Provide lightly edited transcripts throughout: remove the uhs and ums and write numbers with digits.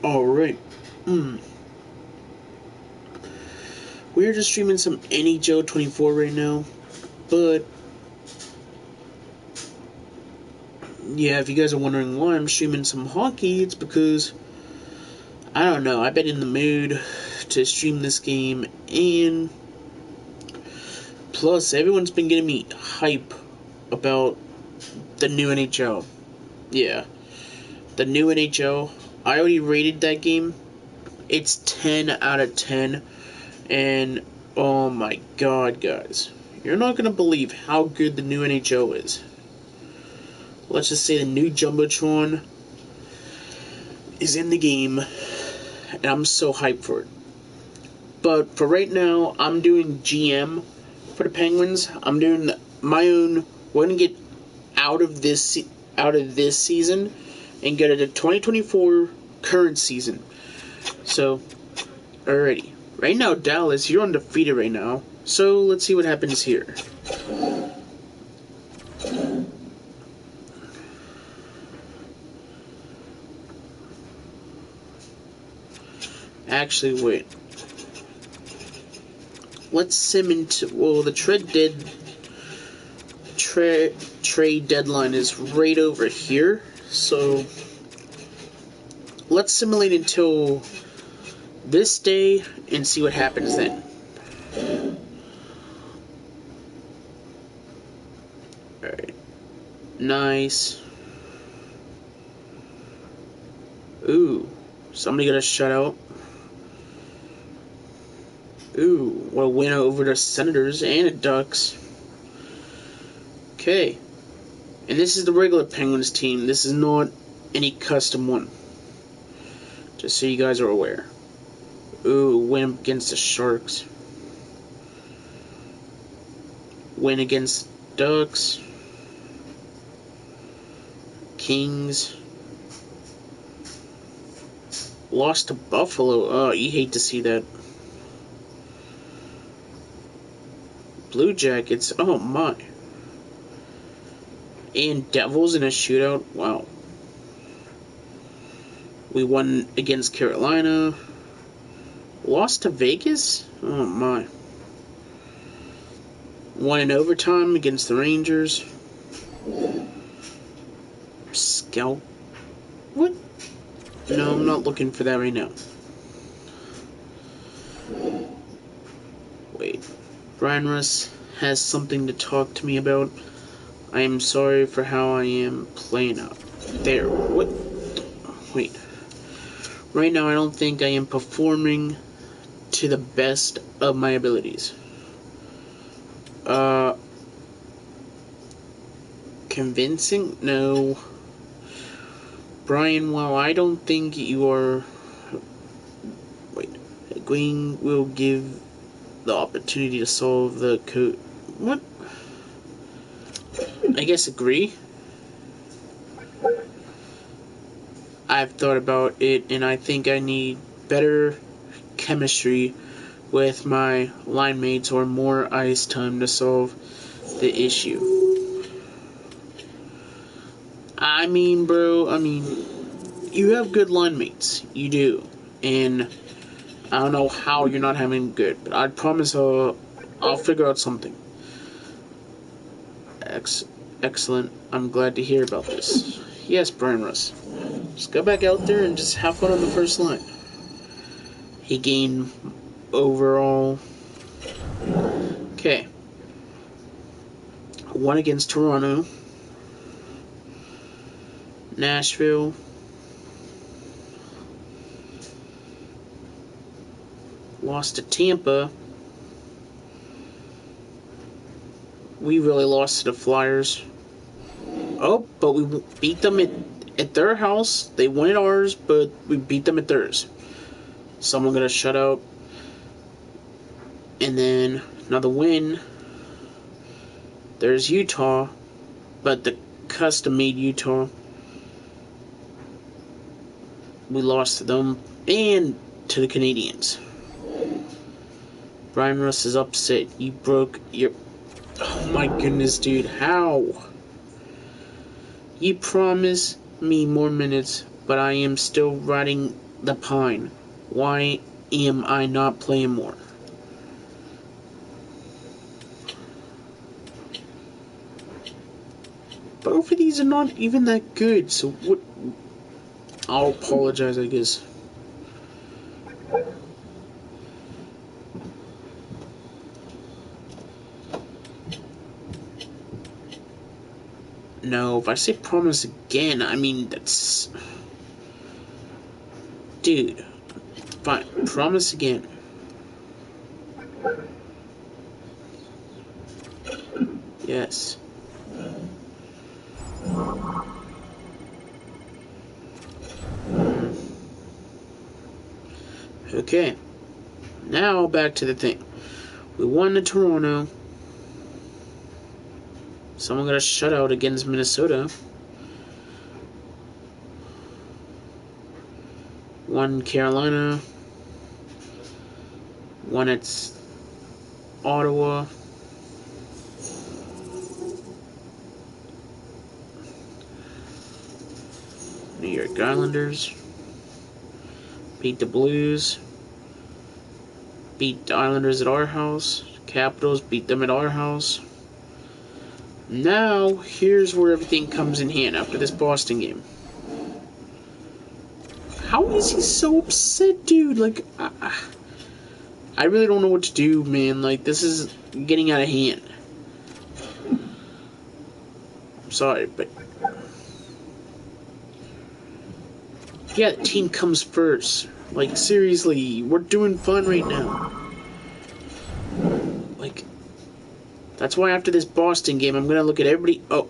Alright. We're just streaming some NHL24 right now. But yeah, if you guys are wondering why I'm streaming some hockey, it's because I don't know, I've been in the mood to stream this game, and plus everyone's been getting me hype about the new NHL. Yeah. The new NHL. I already rated that game. It's 10 out of 10. And oh my god, guys. You're not going to believe how good the new NHL is. Let's just say the new Jumbotron is in the game, and I'm so hyped for it. But for right now, I'm doing GM for the Penguins. I'm doing my own. We're going to get out of this season and go to the 2024 current season. So, alrighty. Right now, Dallas, you're undefeated right now. So, let's see what happens here. Actually, wait. Let's sim into... Well, the trade deadline is right over here. So, let's simulate until this day and see what happens then. Alright. Nice. Ooh. Somebody got a shutout. Ooh. What a win over the Senators and the Ducks. Okay. And this is the regular Penguins team. This is not any custom one. Just so you guys are aware. Ooh, win against the Sharks. Win against Ducks. Kings. Lost to Buffalo. Oh, you hate to see that. Blue Jackets. Oh my. And Devils in a shootout. Wow. We won against Carolina. Lost to Vegas? Oh my. Won in overtime against the Rangers. Scout. What? No, I'm not looking for that right now. Wait. Brian Russ has something to talk to me about. I am sorry for how I am playing out. There. What? Wait. Right now, I don't think I am performing to the best of my abilities. Convincing? No. Brian, well, I don't think you are... Wait. Agreeing will give the opportunity to solve the code... What? I guess agree. I've thought about it, and I think I need better chemistry with my line mates or more ice time to solve the issue. I mean, bro, you have good line mates. You do. And I don't know how you're not having good, but I promise I'll figure out something. Excellent. I'm glad to hear about this. Yes, Brian Russ. Just go back out there and just have fun on the first line. He gained overall. Okay. Won against Toronto. Nashville. Lost to Tampa. We really lost to the Flyers. Oh, but we beat them at their house. They won at ours, but we beat them at theirs. Someone got a shutout. And then another win. There's Utah, but the custom-made Utah. We lost to them and to the Canadians. Brian Russ is upset. You broke your... Oh my goodness, dude. How? You promised me more minutes, but I am still riding the Pine. Why am I not playing more? Both of these are not even that good, so what? I'll apologize, I guess. No, if I say promise again, I mean, that's... Dude. Fine, promise again. Yes. Okay. Now, back to the thing. We won the Toronto. Someone got a shutout against Minnesota. Won Carolina. Won at Ottawa. New York Islanders. Beat the Blues. Beat the Islanders at our house. Capitals beat them at our house. Now, here's where everything comes in hand after this Boston game. How is he so upset, dude? Like, I really don't know what to do, man. Like, this is getting out of hand. I'm sorry, but... Yeah, the team comes first. Like, seriously, we're doing fun right now. Like, that's why after this Boston game, I'm going to look at everybody... Oh,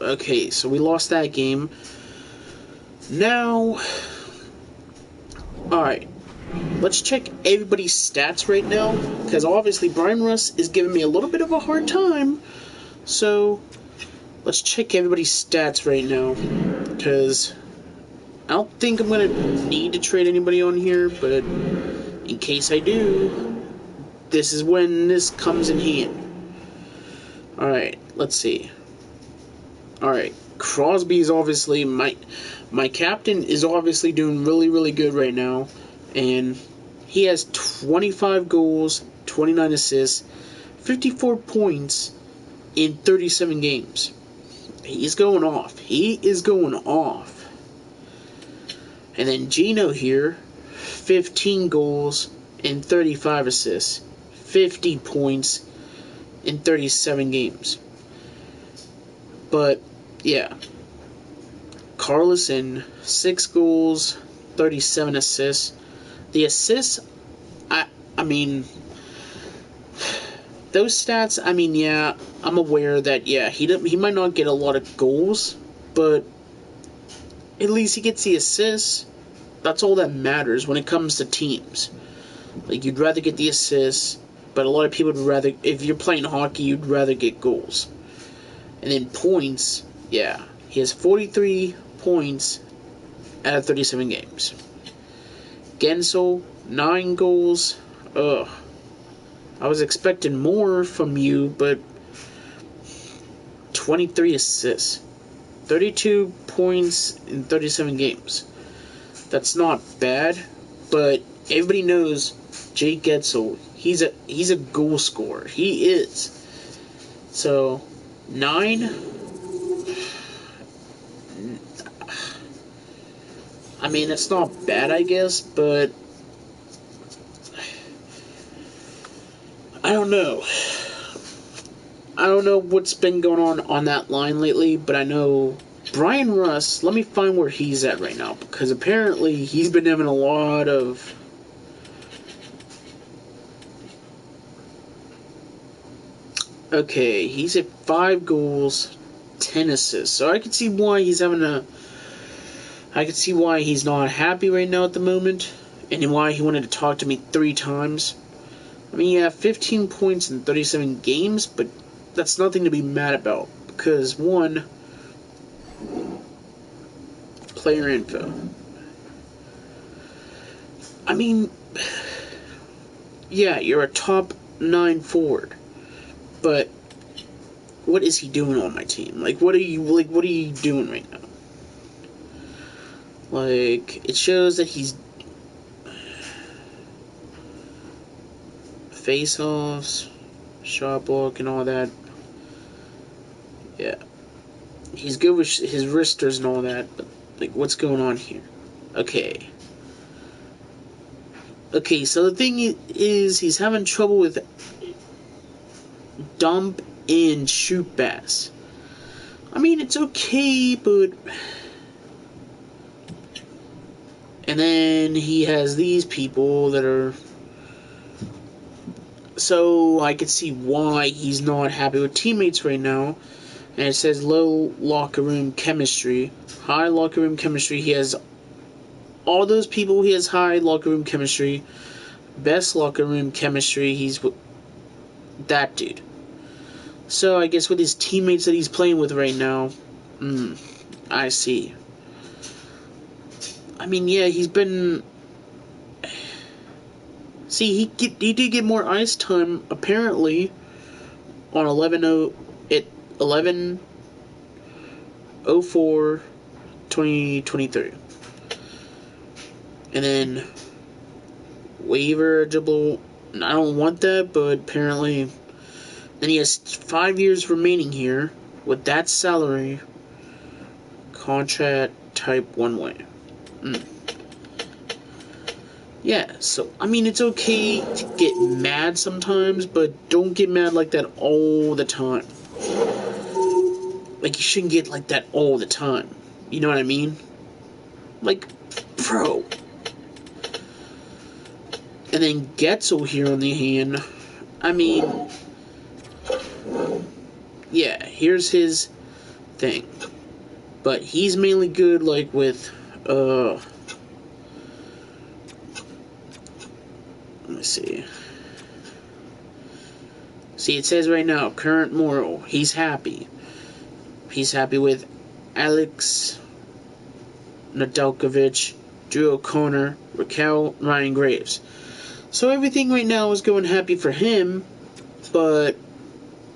okay, so we lost that game. Now... Alright, let's check everybody's stats right now, because obviously Brian Russ is giving me a little bit of a hard time. So, let's check everybody's stats right now, because I don't think I'm going to need to trade anybody on here, but in case I do, this is when this comes in hand. Alright, let's see. Alright, Crosby is obviously, my captain is obviously doing really, really good right now. And he has 25 goals, 29 assists, 54 points in 37 games. He's going off. He is going off. And then Gino here, 15 goals and 35 assists, 50 points in 37 games. But, yeah. Carlson, 6 goals, 37 assists. The assists, I mean, those stats, I mean, yeah, I'm aware that, yeah, he might not get a lot of goals, but at least he gets the assists. That's all that matters when it comes to teams. Like, you'd rather get the assists, but a lot of people would rather, if you're playing hockey, you'd rather get goals. And then points, yeah, he has 43 points out of 37 games. Gensel, 9 goals. Ugh. I was expecting more from you, but 23 assists. 32 points in 37 games. That's not bad, but everybody knows Jake Gensel. He's a goal scorer. He is. So, 9. I mean, it's not bad, I guess, but I don't know. I don't know what's been going on that line lately, but I know Brian Russ, let me find where he's at right now, because apparently he's been having a lot of... Okay, he's at 5 goals, 10 assists, so I can see why he's having a... I can see why he's not happy right now at the moment, and why he wanted to talk to me 3 times. I mean, yeah, 15 points in 37 games, but that's nothing to be mad about, because, 1, player info. I mean, yeah, you're a top 9 forward, but what is he doing on my team? Like, what are you doing right now? Like, it shows that he's face-offs, shot block, and all that. Yeah. He's good with his wristers and all that, but, like, what's going on here? Okay. Okay, so the thing is, he's having trouble with dump and shoot bass. I mean, it's okay, but... And then he has these people that are... So, I can see why he's not happy with teammates right now. And it says low locker room chemistry. High locker room chemistry. He has all those people. He has high locker room chemistry. Best locker room chemistry. He's that dude. So I guess with his teammates that he's playing with right now, I see. I mean, yeah, he's been. See, he did get more ice time apparently on 11/04/2023, and then waiver dribble. I don't want that, but apparently. Then he has 5 years remaining here with that salary. Contract type one way. Yeah, so, I mean, it's okay to get mad sometimes, but don't get mad like that all the time. Like, you shouldn't get like that all the time. You know what I mean? Like, bro. And then Getzel here on the hand. I mean, yeah, here's his thing. But he's mainly good, like, with, let me see. See, it says right now, current moral. He's happy. He's happy with Alex Nedeljkovic, Drew O'Connor, Raquel, Ryan Graves. So everything right now is going happy for him, but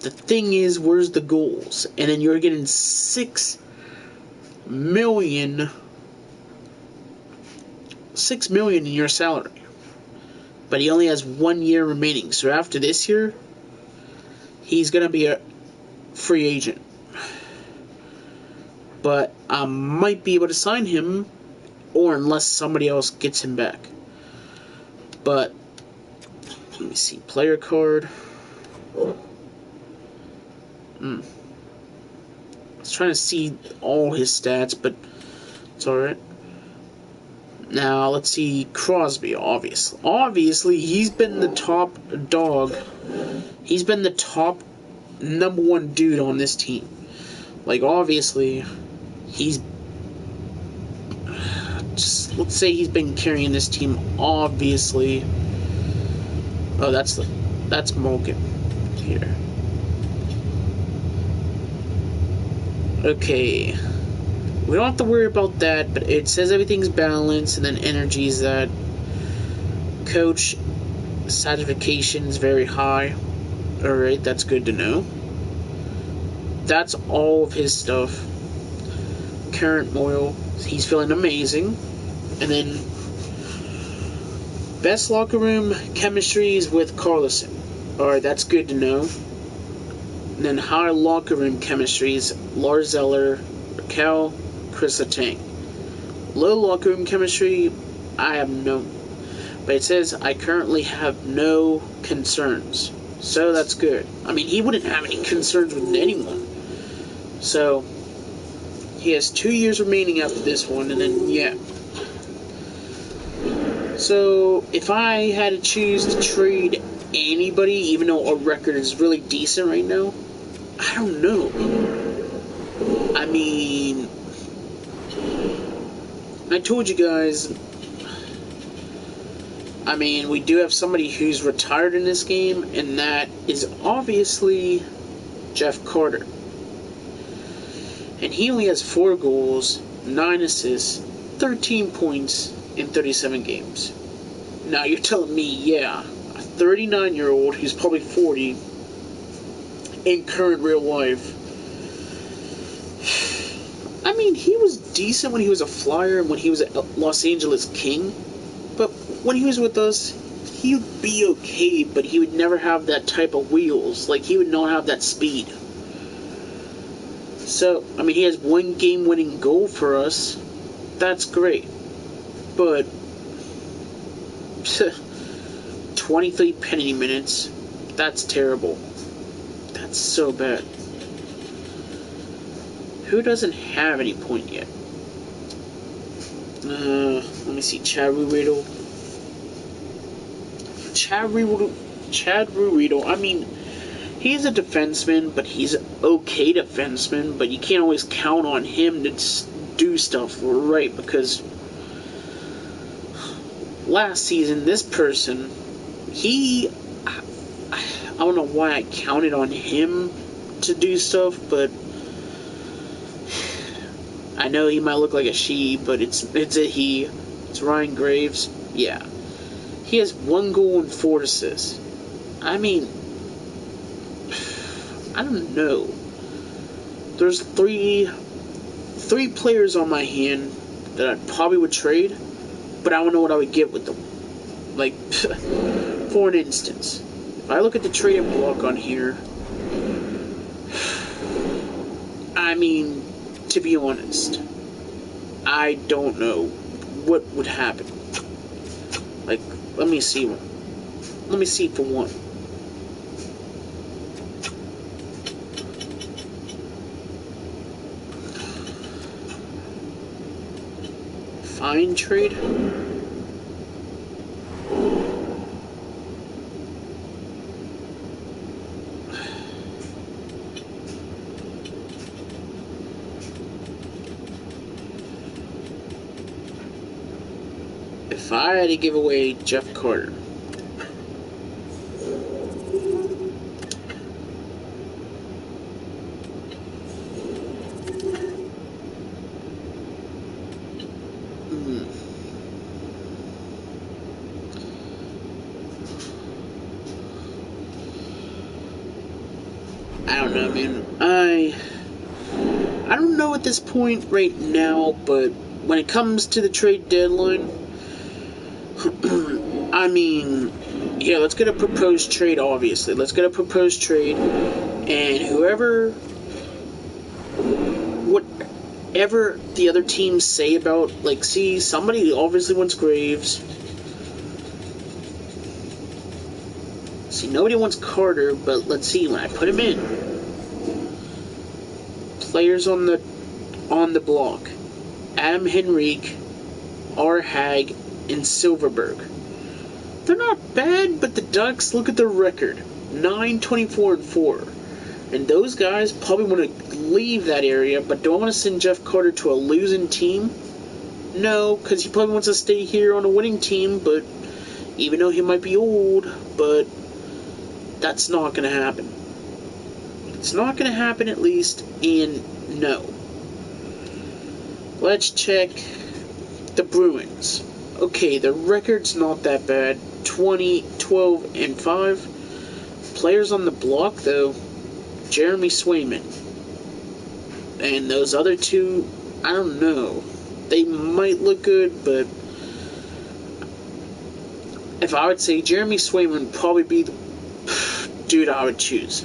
the thing is, where's the goals? And then you're getting $6 million in your salary. But he only has 1 year remaining. So after this year, he's going to be a free agent. But I might be able to sign him, or unless somebody else gets him back. But, let me see, player card. I was trying to see all his stats, but it's alright. Now, let's see Crosby, obviously. Obviously, he's been the top dog. He's been the top #1 dude on this team. Like, obviously, he's... Just, let's say he's been carrying this team, obviously. Oh, that's Malkin here. Okay. We don't have to worry about that, but it says everything's balanced, and then energy is that. Coach satisfaction is very high. Alright, that's good to know. That's all of his stuff. Current moral, he's feeling amazing. And then, best locker room chemistry is with Carlson. Alright, that's good to know. And then high locker room chemistry is Lars Eller, Raquel, Chris Letang. Low locker room chemistry, I have no. But it says, I currently have no concerns. So that's good. I mean, he wouldn't have any concerns with anyone. So, he has 2 years remaining after this one, and then, yeah. So, if I had to choose to trade anybody, even though our record is really decent right now, I don't know. I mean, I told you guys, I mean, we do have somebody who's retired in this game, and that is obviously Jeff Carter. And he only has 4 goals, 9 assists, 13 points in 37 games. Now, you're telling me, yeah, a 39-year-old who's probably 40 in current real life. I mean, he was decent when he was a Flyer and when he was a Los Angeles King. But when he was with us, he would be okay, but he would never have that type of wheels. Like, he would not have that speed. So, I mean, he has one game-winning goal for us. That's great. But 23 penalty minutes. That's terrible. That's so bad. Who doesn't have any point yet? Let me see. Chad Ruedel. Chad Ruedel. I mean, he's a defenseman, but he's an okay defenseman. But you can't always count on him to do stuff right, because last season, this person, I don't know why I counted on him to do stuff, but I know he might look like a she, but it's a he. It's Ryan Graves. Yeah. He has 1 goal and 4 assists. I mean, I don't know. There's three players on my hand that I probably would trade, but I don't know what I would get with them. Like, for an instance, if I look at the trading block on here, I mean, to be honest, I don't know what would happen. Like, let me see for one. Fine trade. If I had to give away Jeff Carter, I don't know, man. I don't know at this point right now, but when it comes to the trade deadline, I mean, yeah, let's get a proposed trade, obviously. Let's get a proposed trade, and whatever the other teams say about, like, see, somebody obviously wants Graves. See, nobody wants Carter, but let's see, when I put him in, players on the block: Adam Henrique, R. Hag, and Silverberg. They're not bad, but the Ducks, look at their record. 9-24-4. And those guys probably want to leave that area, but do I want to send Jeff Carter to a losing team? No, because he probably wants to stay here on a winning team, but even though he might be old, but that's not going to happen. It's not going to happen, at least, and no. Let's check the Bruins. Okay, the record's not that bad. 20-12-5. Players on the block, though: Jeremy Swayman. And those other two, I don't know. They might look good, but if I would say Jeremy Swayman would probably be the dude I would choose.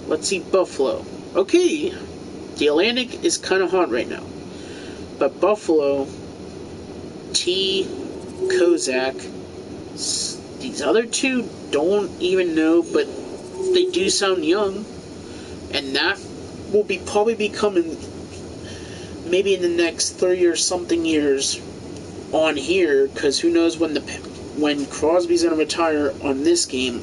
Let's see Buffalo. Okay, the Atlantic is kind of hot right now. But Buffalo, T. Kozak, these other two don't even know, but they do sound young. And that will probably be coming maybe in the next 30 or something years on here, because who knows when Crosby's going to retire on this game.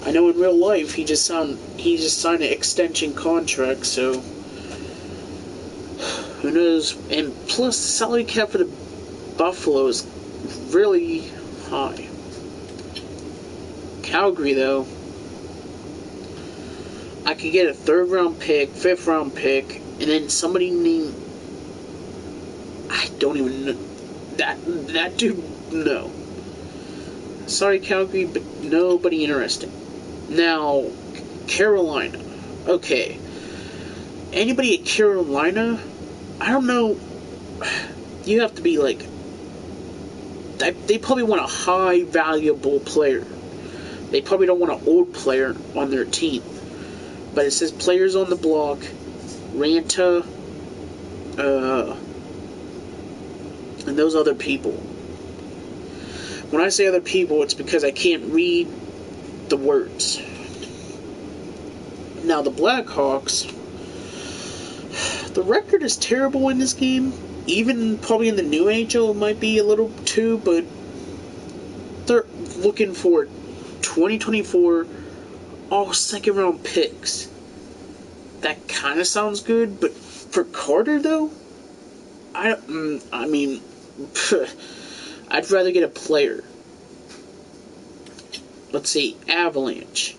I know in real life he just signed an extension contract, so who knows. And plus the salary cap for the Buffalo is really high. Calgary, though, I could get a 3rd round pick, 5th round pick, and then somebody named, I don't even know, that dude, no. Sorry, Calgary, but nobody interesting. Now, Carolina. Okay. Anybody at Carolina, I don't know, you have to be like they probably want a high valuable player. They probably don't want an old player on their team. But it says players on the block, Ranta, and those other people. When I say other people, it's because I can't read the words. Now, the Blackhawks, the record is terrible in this game. Even probably in the new NHL, it might be a little too, but they're looking for 2024 all second round picks. That kind of sounds good, but for Carter, though, I mean, I'd rather get a player. Let's see, Avalanche.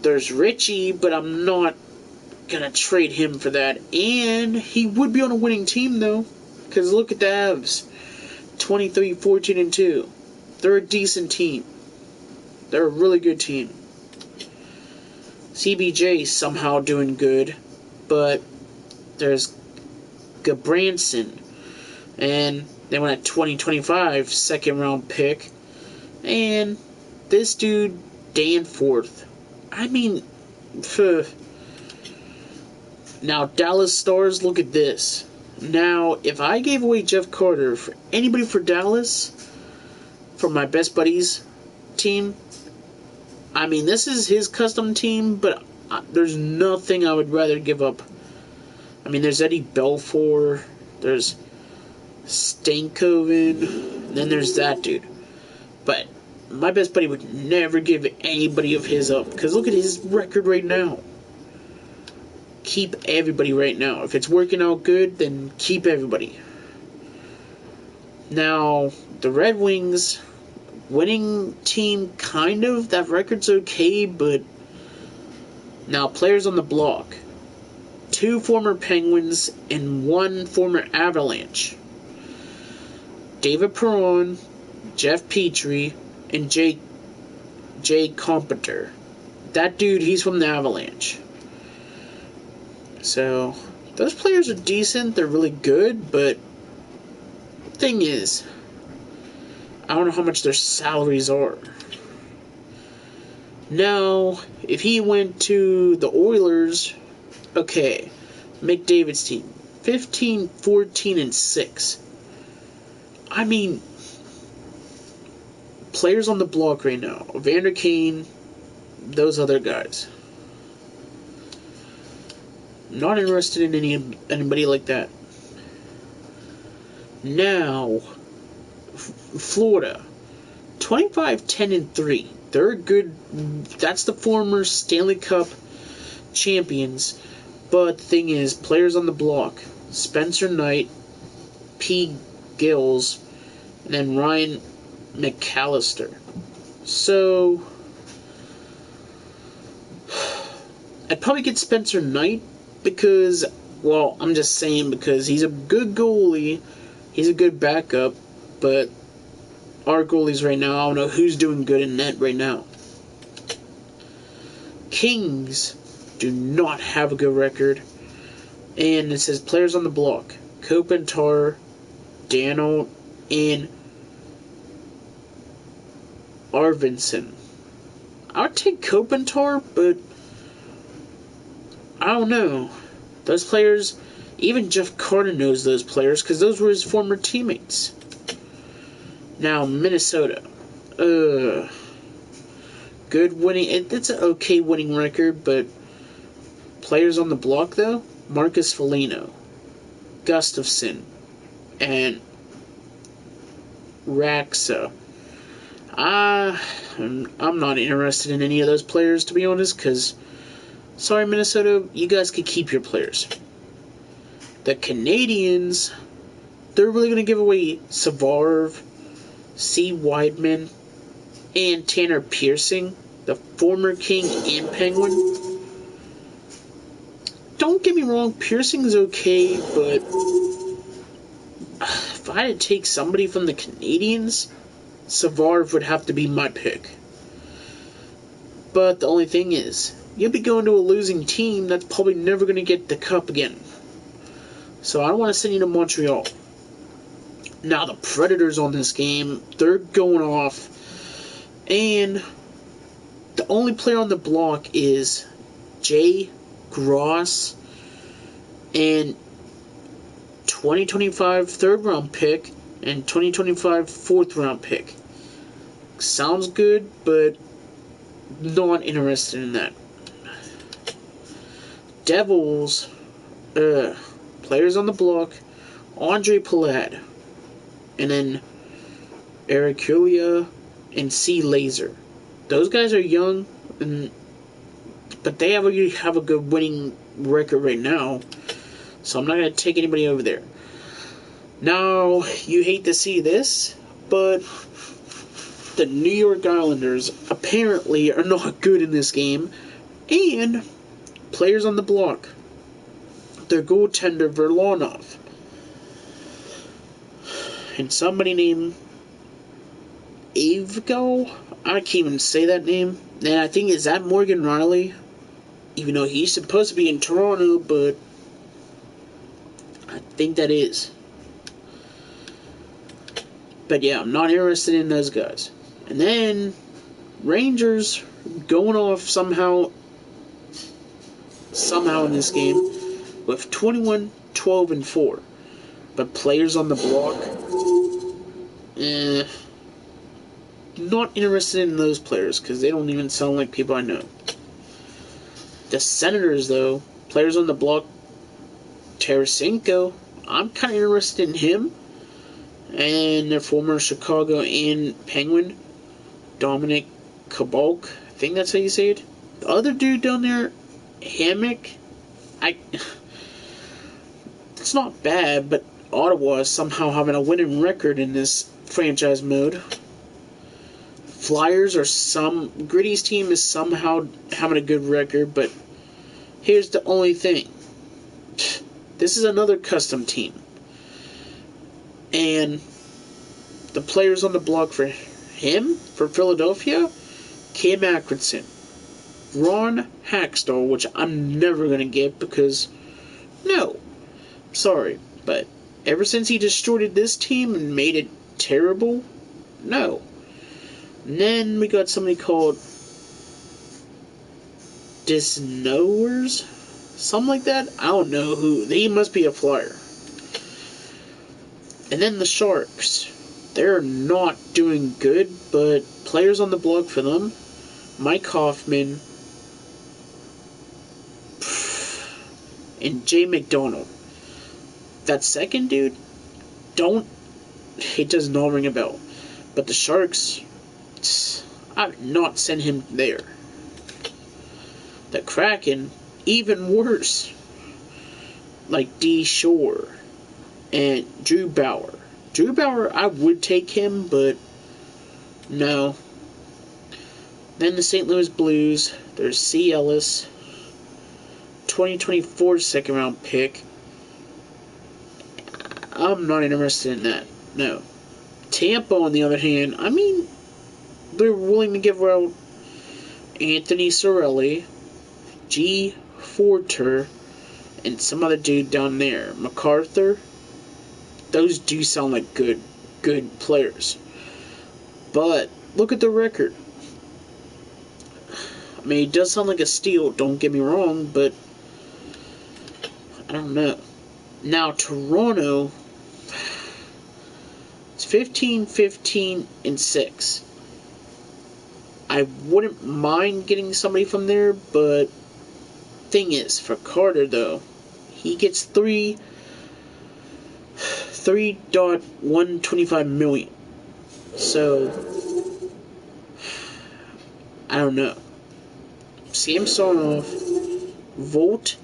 There's Richie, but I'm not gonna trade him for that. And he would be on a winning team, though, because look at the Avs. 23, 14, and 2. They're a decent team. They're a really good team. CBJ somehow doing good, but there's Gabranson, and they went at 2025 second round pick, and this dude Danforth. I mean, now Dallas Stars, look at this. Now, if I gave away Jeff Carter for anybody for Dallas, for my best buddies team, I mean, this is his custom team, but there's nothing I would rather give up. I mean, there's Eddie Belfour, there's Stankoven, and then there's that dude. But my best buddy would never give anybody of his up, because look at his record right now. Keep everybody right now. If it's working out good, then keep everybody. Now, the Red Wings, winning team, kind of. That record's okay, but now players on the block. 2 former Penguins and 1 former Avalanche. David Perron, Jeff Petrie, and Jay Competer. That dude, he's from the Avalanche. So, those players are decent. They're really good, but thing is, I don't know how much their salaries are. Now, if he went to the Oilers, okay, McDavid's team, 15, 14, and 6. I mean, players on the block right now, Evander Kane, those other guys. Not interested in anybody like that. Now, Florida, 25, 10, and 3. They're good. That's the former Stanley Cup champions. But the thing is, players on the block: Spencer Knight, P. Gills, and then Ryan McAllister. So, I'd probably get Spencer Knight because, well, I'm just saying because he's a good goalie. He's a good backup, but our goalies right now, I don't know who's doing good in net right now. Kings do not have a good record. And it says players on the block: Kopitar, Dano, and Arvidsson. I would take Kopitar, but I don't know. Those players, even Jeff Carter knows those players because those were his former teammates. Now, Minnesota. Good winning. It's an okay winning record, but players on the block, though: Marcus Foligno, Gustafsson, and Raxa. I'm not interested in any of those players, to be honest, because, sorry, Minnesota, you guys could keep your players. The Canadians, they're really going to give away Savard, C. Weidman, and Tanner Pearson, the former King and Penguin. Don't get me wrong, Pearson's okay, but if I had to take somebody from the Canadians, Savard would have to be my pick. But the only thing is, you'll be going to a losing team that's probably never going to get the cup again. So I don't want to send you to Montreal. Now the Predators on this game, they're going off. And the only player on the block is Jay Gross and 2025 third round pick and 2025 fourth round pick. Sounds good, but not interested in that. Devils, players on the block, Andre Palat, and then Eric Culia and C. Laser. Those guys are young, but they already have a good winning record right now, so I'm not going to take anybody over there. Now, you hate to see this, but the New York Islanders apparently are not good in this game, and players on the block, their goaltender Verlanov, and somebody named Avgo, I can't even say that name, and I think is that Morgan Riley, even though he's supposed to be in Toronto, but I think that is. But yeah, I'm not interested in those guys. And then Rangers going off somehow in this game with 21, 12, and 4. But players on the block, not interested in those players because they don't even sound like people I know. The Senators, though, players on the block, Tarasenko, I'm kind of interested in him. And their former Chicago and Penguin, Dominic Kabalk, I think that's how you say it. The other dude down there, Hammock, it's not bad, but Ottawa is somehow having a winning record in this franchise mode. Gritty's team is somehow having a good record, but here's the only thing. This is another custom team. And the players on the block for him, for Philadelphia, Cam Atkinson, Ron Hackstall, which I'm never going to get because, no, sorry, but ever since he destroyed this team and made it terrible, no. And then we got somebody called Disnowers, something like that. I don't know who. He must be a Flyer. And then the Sharks. They're not doing good, but players on the block for them, Mike Hoffman and Jay McDonald. That second dude, it does not ring a bell. But the Sharks, I would not send him there. The Kraken, even worse. Like D. Shore and Drew Bauer. Drew Bauer, I would take him, but no. Then the St. Louis Blues, there's C. Ellis, 2024 second round pick. I'm not interested in that, no. Tampa, on the other hand, I mean, they're willing to give out Anthony Cirelli, G. Forter, and some other dude down there, MacArthur. Those do sound like good players. But look at the record. I mean, it does sound like a steal, don't get me wrong, but I don't know. Now, Toronto, it's 15, 15, and 6. I wouldn't mind getting somebody from there, but thing is, for Carter, though, he gets 3.125 million. So, I don't know. Samsonov, Volt,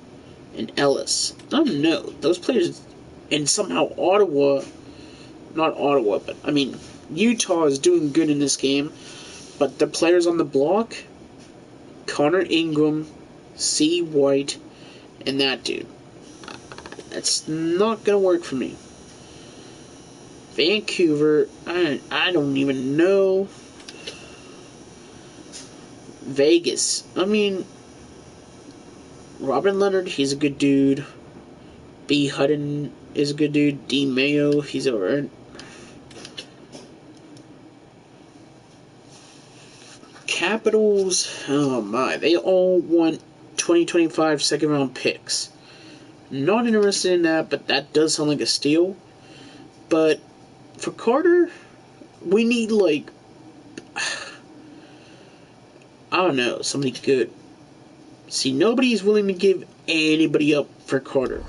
and Ellis. I don't know. Those players, and somehow not Ottawa, but I mean, Utah is doing good in this game. But the players on the block, Connor Ingram, C. White, and that dude. That's not going to work for me. Vancouver, I don't even know. Vegas, I mean, Robin Leonard, he's a good dude. B. Hutton is a good dude. D. Mayo, he's alright. Capitals, oh my, they all want 2025 second round picks. Not interested in that, but that does sound like a steal. But for Carter, we need, like, I don't know, somebody good. See, nobody's willing to give anybody up for Carter.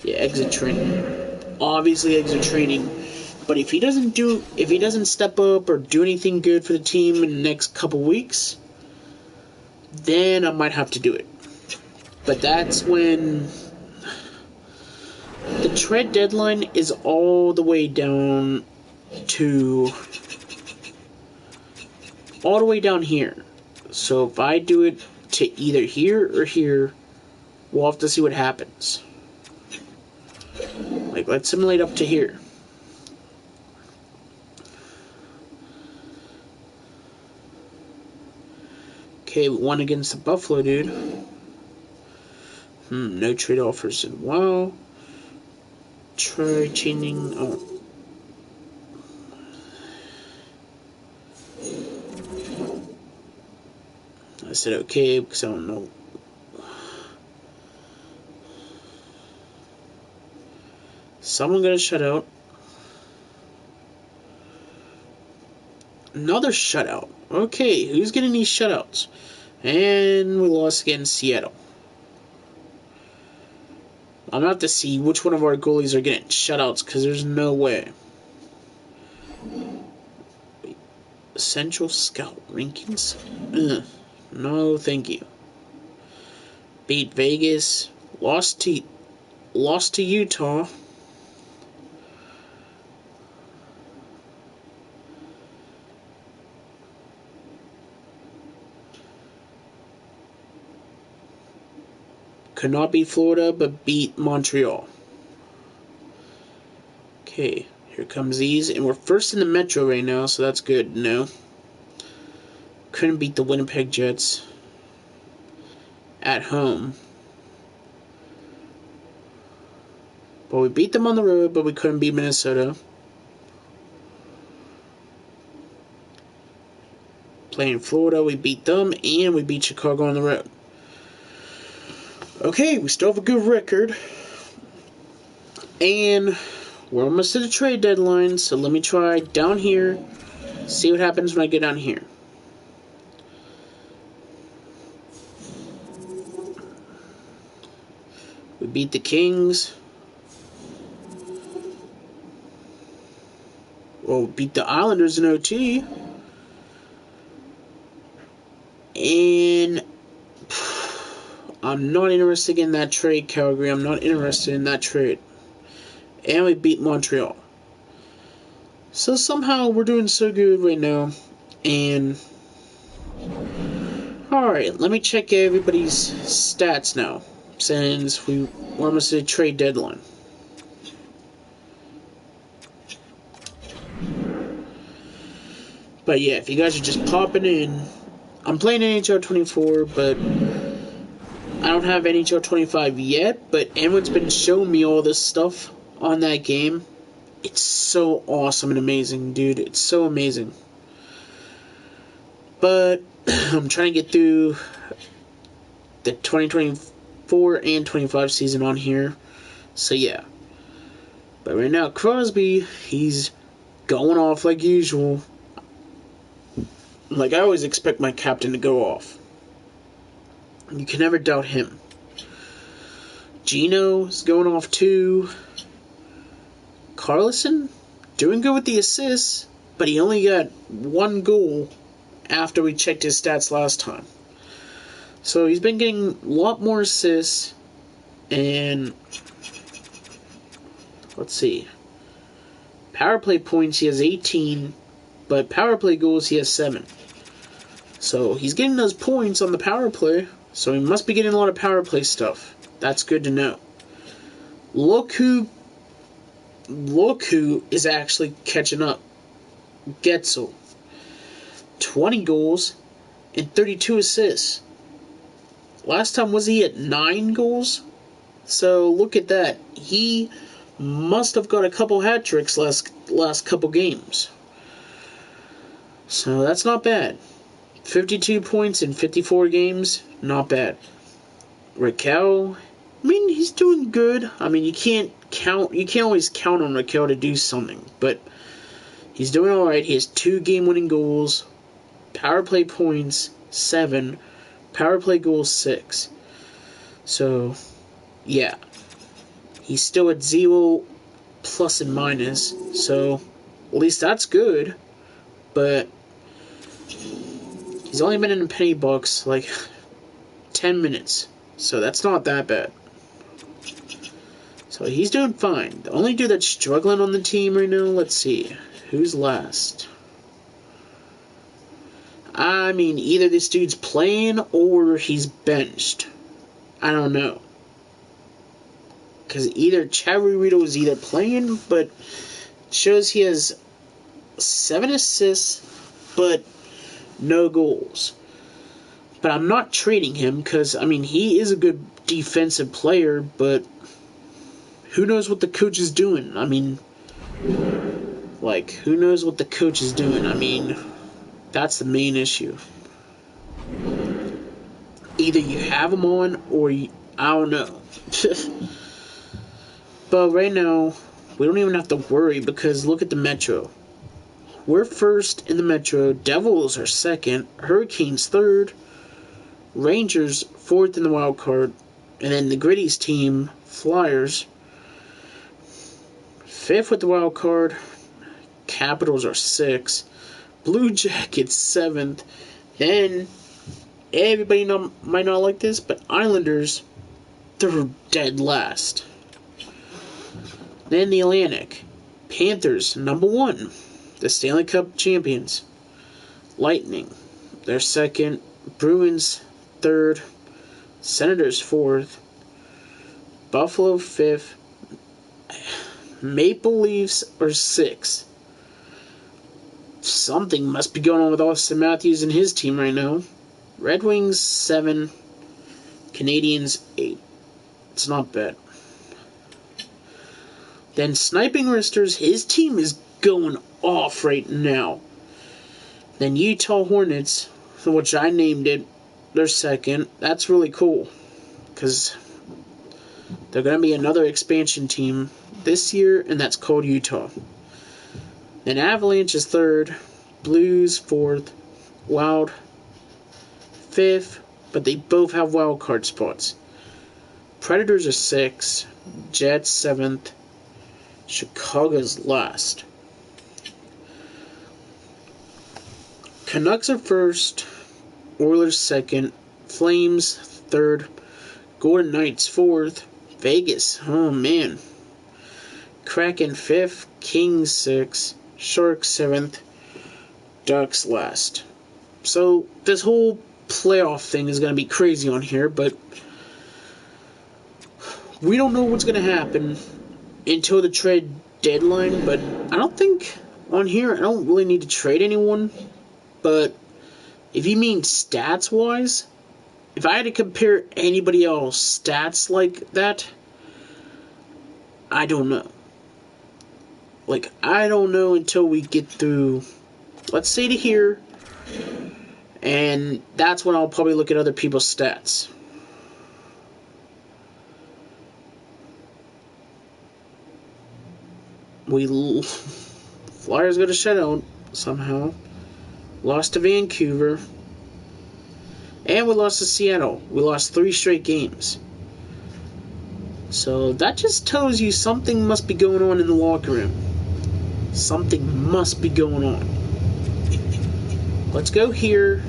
Yeah, exit training. Obviously exit training. But if he doesn't step up or do anything good for the team in the next couple weeks, then I might have to do it. But that's when the trade deadline is all the way down here. So if I do it to either here or here, we'll have to see what happens. Like, let's simulate up to here. Okay, we won against the Buffalo, dude. No trade offers in a while. Try changing. Oh. I said okay because I don't know. Someone got a shutout. Another shutout. Okay, who's getting these shutouts? And we lost against Seattle. I'm gonna have to see which one of our goalies are getting shutouts because there's no way. Central Scout rankings? No, thank you. Beat Vegas. Lost to Utah. Could not beat Florida, but beat Montreal. Okay, here comes these. And we're first in the Metro right now, so that's good. No. Couldn't beat the Winnipeg Jets at home. But we beat them on the road, but we couldn't beat Minnesota. Playing Florida, we beat them, and we beat Chicago on the road. Okay, we still have a good record. And we're almost to the trade deadline, so let me try down here. See what happens when I get down here. We beat the Kings. Well, we beat the Islanders in OT. And I'm not interested in that trade, Calgary. I'm not interested in that trade. And we beat Montreal. So somehow we're doing so good right now. And alright, let me check everybody's stats now. Since we're almost at a trade deadline. But yeah, if you guys are just popping in, I'm playing NHL24, but I don't have NHL25 yet, but everyone's been showing me all this stuff on that game. It's so awesome and amazing, dude. It's so amazing. But I'm trying to get through the 2024 and 25 season on here. So yeah. But right now, Crosby, he's going off like usual. Like, I always expect my captain to go off. You can never doubt him. Gino is going off too. Carlson, doing good with the assists, but he only got one goal after we checked his stats last time. So he's been getting a lot more assists, and let's see. Power play points, he has 18, but power play goals, he has 7. So he's getting those points on the power play, so he must be getting a lot of power play stuff. That's good to know. Look who is actually catching up. Getzel. 20 goals and 32 assists. Last time was he at 9 goals? So look at that. He must have got a couple hat tricks last couple games. So that's not bad. 52 points in 54 games, not bad. Raquel, I mean, he's doing good. I mean, you can't always count on Raquel to do something, but he's doing alright. He has 2 game-winning goals, power play points, 7, power play goals, 6. So, yeah. He's still at 0 plus and minus, so at least that's good. But he's only been in the penny box like 10 minutes, so that's not that bad. So he's doing fine. The only dude that's struggling on the team right now, let's see, who's last? I mean, either this dude's playing or he's benched. I don't know. Because either Chavarito is either playing, but shows he has 7 assists, but no goals. But I'm not trading him because, I mean, he is a good defensive player, but who knows what the coach is doing? I mean, like, who knows what the coach is doing? I mean, that's the main issue. Either you have him on or I don't know. But right now, we don't even have to worry because look at the Metro. We're first in the Metro. Devils are second. Hurricanes third. Rangers fourth in the wild card. And then the Gritty's team, Flyers, fifth with the wild card. Capitals are sixth. Blue Jackets seventh. Then, everybody might not like this, but Islanders, they're dead last. Then the Atlantic. Panthers, number 1. The Stanley Cup champions. Lightning, they're second. Bruins, third. Senators, fourth. Buffalo, fifth. Maple Leafs are sixth. Something must be going on with Austin Matthews and his team right now. Red Wings, 7. Canadiens, 8. It's not bad. Then Sniping Wristers, his team is going off right now. Then Utah Hornets, which I named it, they're second. That's really cool. Because they're going to be another expansion team this year, and that's called Utah. Then Avalanche is third. Blues, fourth. Wild, fifth. But they both have wild card spots. Predators are sixth. Jets, seventh. Chicago's last. Canucks are first. Oilers second. Flames third. Golden Knights fourth. Vegas, oh man. Kraken fifth. Kings sixth. Sharks seventh. Ducks last. So this whole playoff thing is going to be crazy on here, but we don't know what's going to happen until the trade deadline, but I don't think on here I don't really need to trade anyone. But if you mean stats-wise, if I had to compare anybody else stats like that, I don't know. Like, I don't know until we get through, let's say, to here, and that's when I'll probably look at other people's stats. Flyers got a shutout somehow. Lost to Vancouver. And we lost to Seattle. We lost 3 straight games. So that just tells you something must be going on in the locker room. Something must be going on. Let's go here,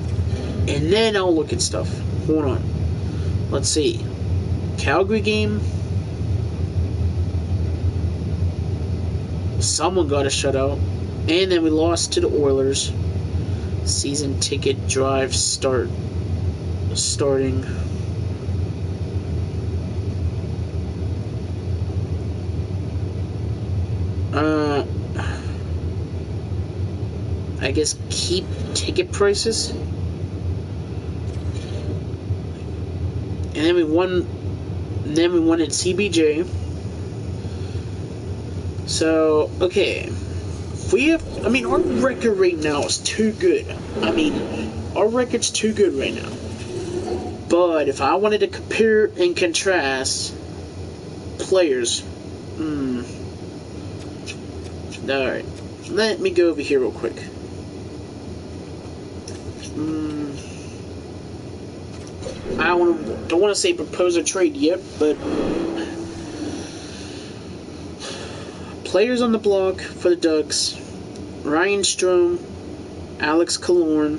and then I'll look at stuff. Hold on. Let's see. Calgary game. Someone got a shutout. And then we lost to the Oilers. Season ticket drive starting. I guess keep ticket prices. And then we won at CBJ. So, okay. Our record right now is too good. I mean, our record's too good right now. But if I wanted to compare and contrast players, alright, let me go over here real quick. I don't want to say propose a trade yet, but players on the block for the Ducks: Ryan Strome, Alex Killorn,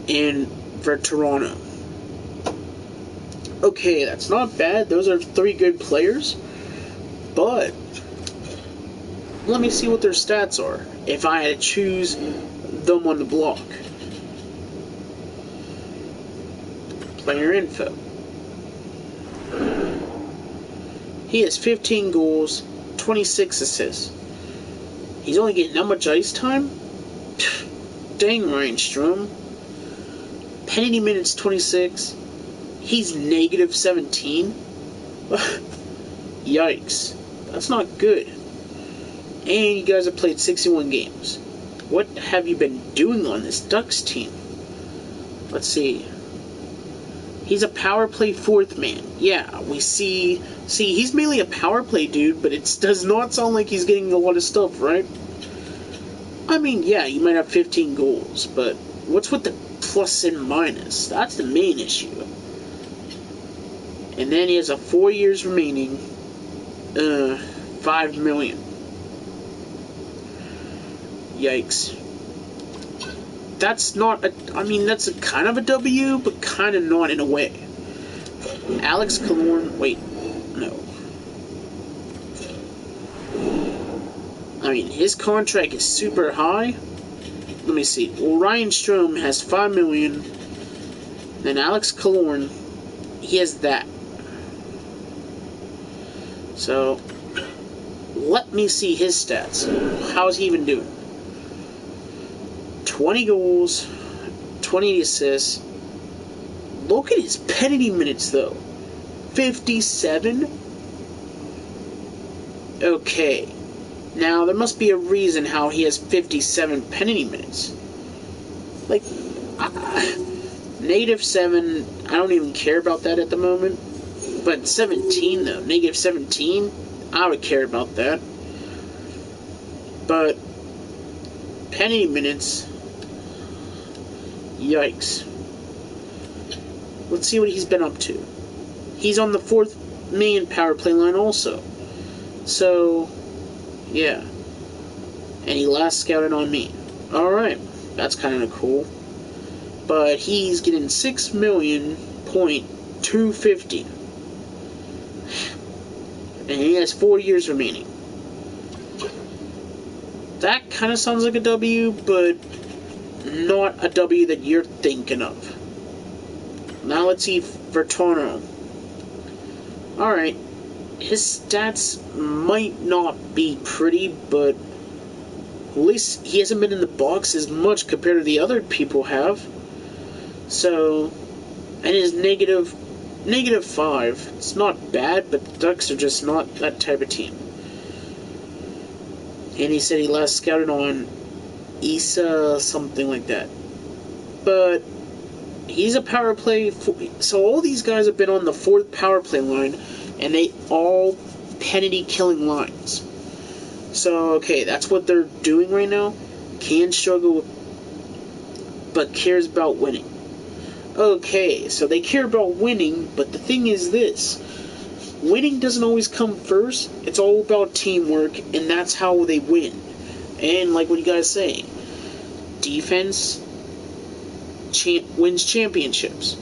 and Verterano. Okay, that's not bad. Those are 3 good players. But let me see what their stats are if I had to choose them on the block. Player info. He has 15 goals, 26 assists. He's only getting that much ice time? Dang, Ryan Strome. Penalty minutes 26. He's negative 17. Yikes. That's not good. And you guys have played 61 games. What have you been doing on this Ducks team? Let's see. He's a power play 4th man. Yeah, we see, he's mainly a power play dude, but it does not sound like he's getting a lot of stuff, right? I mean, yeah, you might have 15 goals, but what's with the plus and minus? That's the main issue. And then he has a 4 years remaining, $5 million. Yikes. That's not that's a kind of a W, but kind of not in a way. Alex Killorn, wait, no. I mean, his contract is super high. Let me see. Well, Ryan Strome has $5 million. Then Alex Killorn, he has that. So, let me see his stats. How's he even doing? 20 goals, 20 assists. Look at his penalty minutes, though. 57? Okay. Now, there must be a reason how he has 57 penalty minutes. Like, -7, I don't even care about that at the moment. But 17, though, -17, I would care about that. But penalty minutes, yikes. Let's see what he's been up to. He's on the 4th main power play line also. So, yeah. And he last scouted on me. Alright, that's kind of cool. But he's getting $6,250,000. And he has 4 years remaining. That kind of sounds like a W, but not a W that you're thinking of. Now let's see Verterano. Alright, his stats might not be pretty, but at least he hasn't been in the box as much compared to the other people have. So, and his -5. It's not bad, but the Ducks are just not that type of team. And he said he last scouted on Isa, something like that. But he's a power play. So all these guys have been on the 4th power play line, and they all penalty killing lines. So okay, that's what they're doing right now. Can struggle, but cares about winning. Okay, so they care about winning, but the thing is this. Winning doesn't always come first. It's all about teamwork, and that's how they win. And like what you guys say, defense wins championships.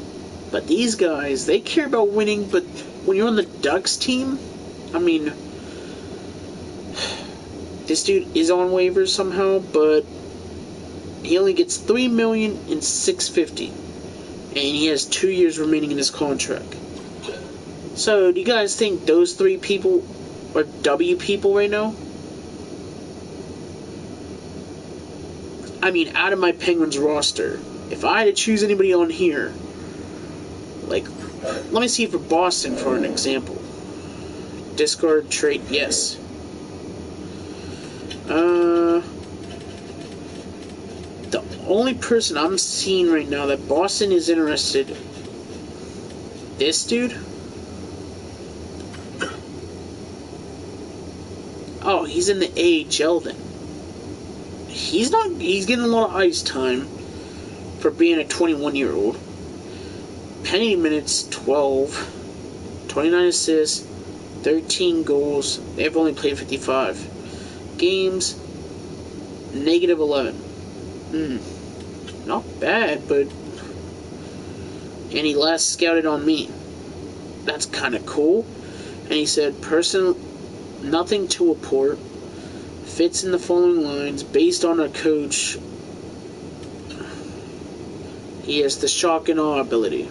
But these guys, they care about winning, but when you're on the Ducks team, I mean, this dude is on waivers somehow, but he only gets $3,650,000. And he has 2 years remaining in his contract. So, do you guys think those 3 people are W people right now? I mean, out of my Penguins roster, if I had to choose anybody on here, like, let me see for Boston for an example. Discard, trade, yes. The only person I'm seeing right now that Boston is interested, this dude. Oh, he's in the AHL then. He's getting a lot of ice time for being a 21-year-old. Penalty minutes 12, 29 assists, 13 goals. They've only played 55 games. Negative 11. Not bad, but... And he last scouted on me. That's kind of cool. And he said, nothing to report. Fits in the following lines. Based on a coach, he has the shock and awe ability.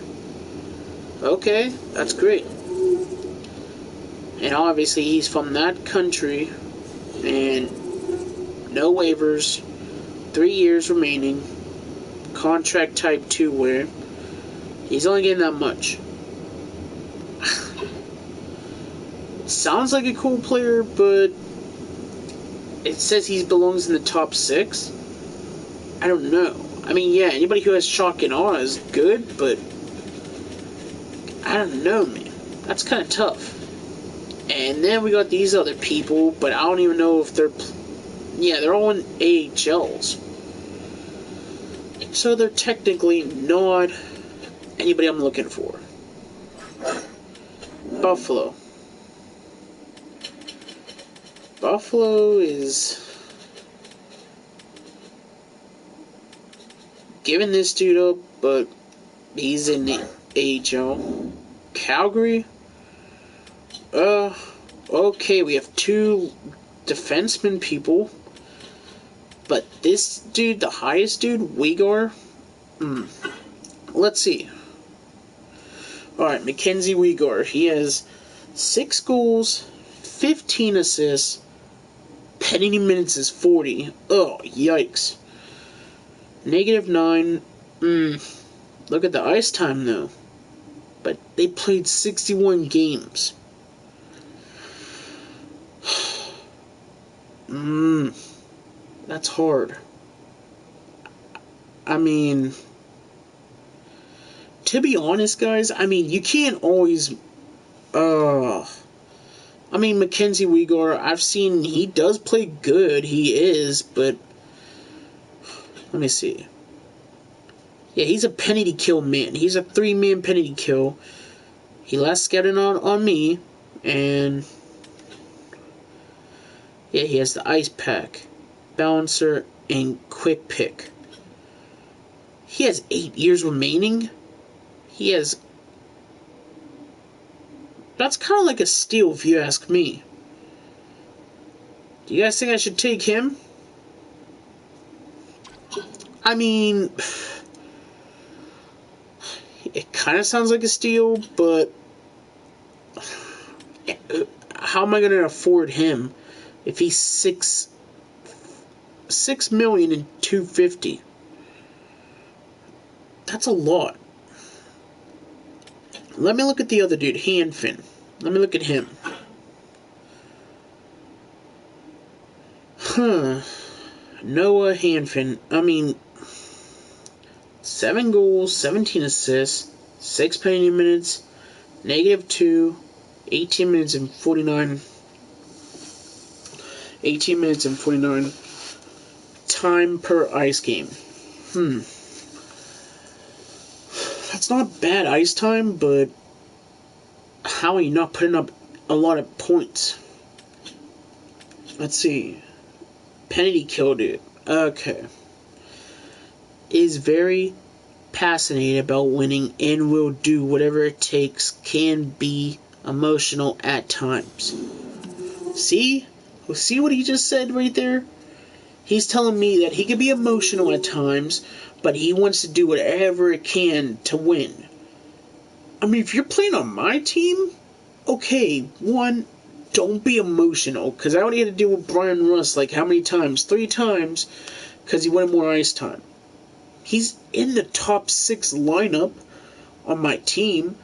Okay, that's great. And obviously he's from that country. And no waivers. 3 years remaining. Contract type 2 wear. He's only getting that much. Sounds like a cool player, but it says he belongs in the top 6. I don't know. I mean, yeah, anybody who has shock and awe is good, but I don't know, man. That's kind of tough. And then we got these other people, but I don't even know if they're... Yeah, they're all in AHLs. So they're technically not anybody I'm looking for. Buffalo. Buffalo is giving this dude up, but he's in the AHL. Calgary. Okay, we have 2 defenseman people. But this dude, the highest dude, Uyghur. Let's see. Alright, Mackenzie Uyghur. He has 6 goals, 15 assists. Penalty minutes is 40. Oh, yikes. Negative 9. Look at the ice time, though. But they played 61 games. That's hard. I mean, to be honest, guys, I mean, you can't always... I mean, Mackenzie Uyghur, I've seen he does play good. He is, but... Let me see. Yeah, he's a penalty kill man. He's a 3-man penalty kill. He last scouted on me, and... Yeah, he has the ice pack, balancer, and quick pick. He has 8 years remaining. He has... That's kind of like a steal if you ask me. Do you guys think I should take him? I mean... It kind of sounds like a steal, but... How am I going to afford him if he's $6,250,000? That's a lot. Let me look at the other dude, Hanfin. Let me look at him. Noah Hanfin. I mean, 7 goals, 17 assists, 6 penalty minutes, negative 2, 18 minutes and 49. 18 minutes and 49 time per ice game. That's not bad ice time, but how are you not putting up a lot of points? Let's see. Penalty kill dude. Okay. Is very passionate about winning and will do whatever it takes. Can be emotional at times. See? See what he just said right there? He's telling me that he can be emotional at times, but he wants to do whatever it can to win. I mean, if you're playing on my team, okay, 1, don't be emotional, because I already had to deal with Brian Russ, like, how many times? 3 times, because he wanted more ice time. He's in the top 6 lineup on my team,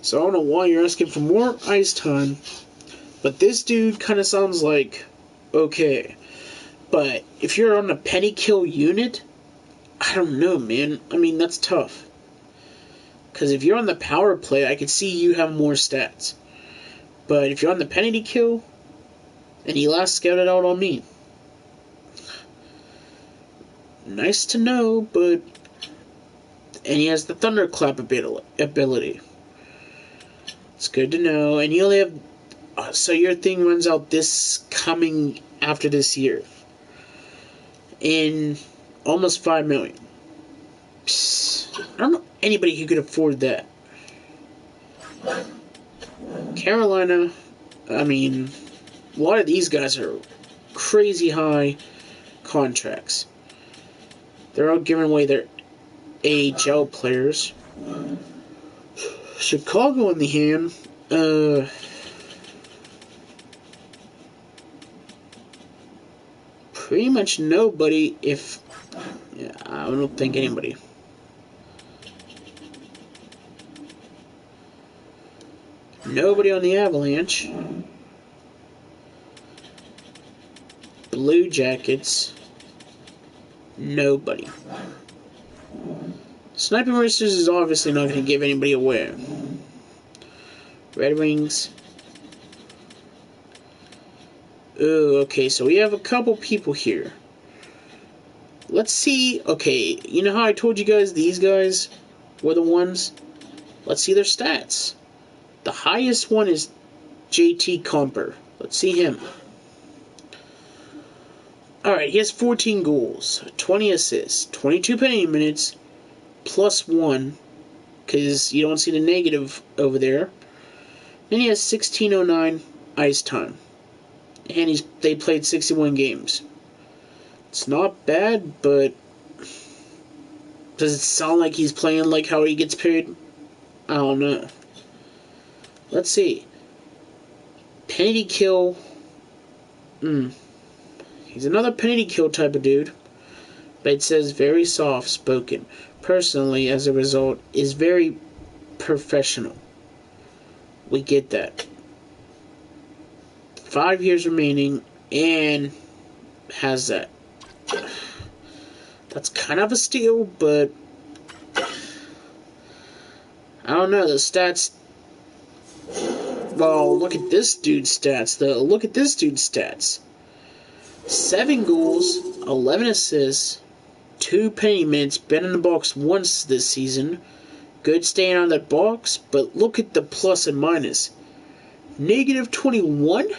so I don't know why you're asking for more ice time, but this dude kind of sounds like, okay. But if you're on a penny kill unit, I don't know, man. I mean, that's tough. Because if you're on the power play, I could see you have more stats. But if you're on the penalty kill, and he last scouted out on me. Nice to know, but... And he has the thunderclap ability. It's good to know. And you only have... so your thing runs out this coming after this year. In almost 5 million. Psst, I don't know anybody who could afford that. Carolina, I mean, a lot of these guys are crazy high contracts. They're all giving away their AHL players. Chicago, on the hand, pretty much nobody. If yeah, I don't think anybody. Nobody on the Avalanche. Blue Jackets. Nobody. Sniper Roosters is obviously not going to give anybody away. Red Wings. Oh, okay, so we have a couple people here. Let's see. Okay, you know how I told you guys these guys were the ones? Let's see their stats. The highest one is JT Comper. Let's see him. Alright, he has 14 goals, 20 assists, 22 penalty minutes, +1, because you don't see the negative over there. Then he has 1609 ice time. And they played 61 games. It's not bad, but does it sound like he's playing like how he gets paid? I don't know. Let's see. Penalty kill. He's another penalty kill type of dude. But it says very soft spoken. Personally, as a result, is very professional. We get that. 5 years remaining and has that. That's kind of a steal, but I don't know. The stats. Well, look at this dude's stats, though. Look at this dude's stats. 7 goals, 11 assists, 2 penalty minutes, been in the box once this season. Good staying on that box, but look at the plus and minus. -21?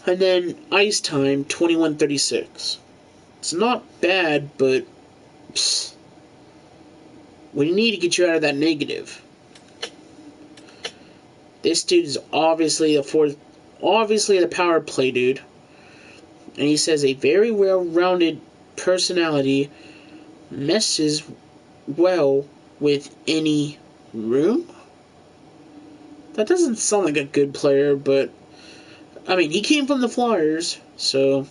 And then ice time, 21:36. It's not bad, but we need to get you out of that negative. This dude is obviously the power play dude. And he says a very well-rounded personality, messes well with any room. That doesn't sound like a good player, but I mean, he came from the Flyers, so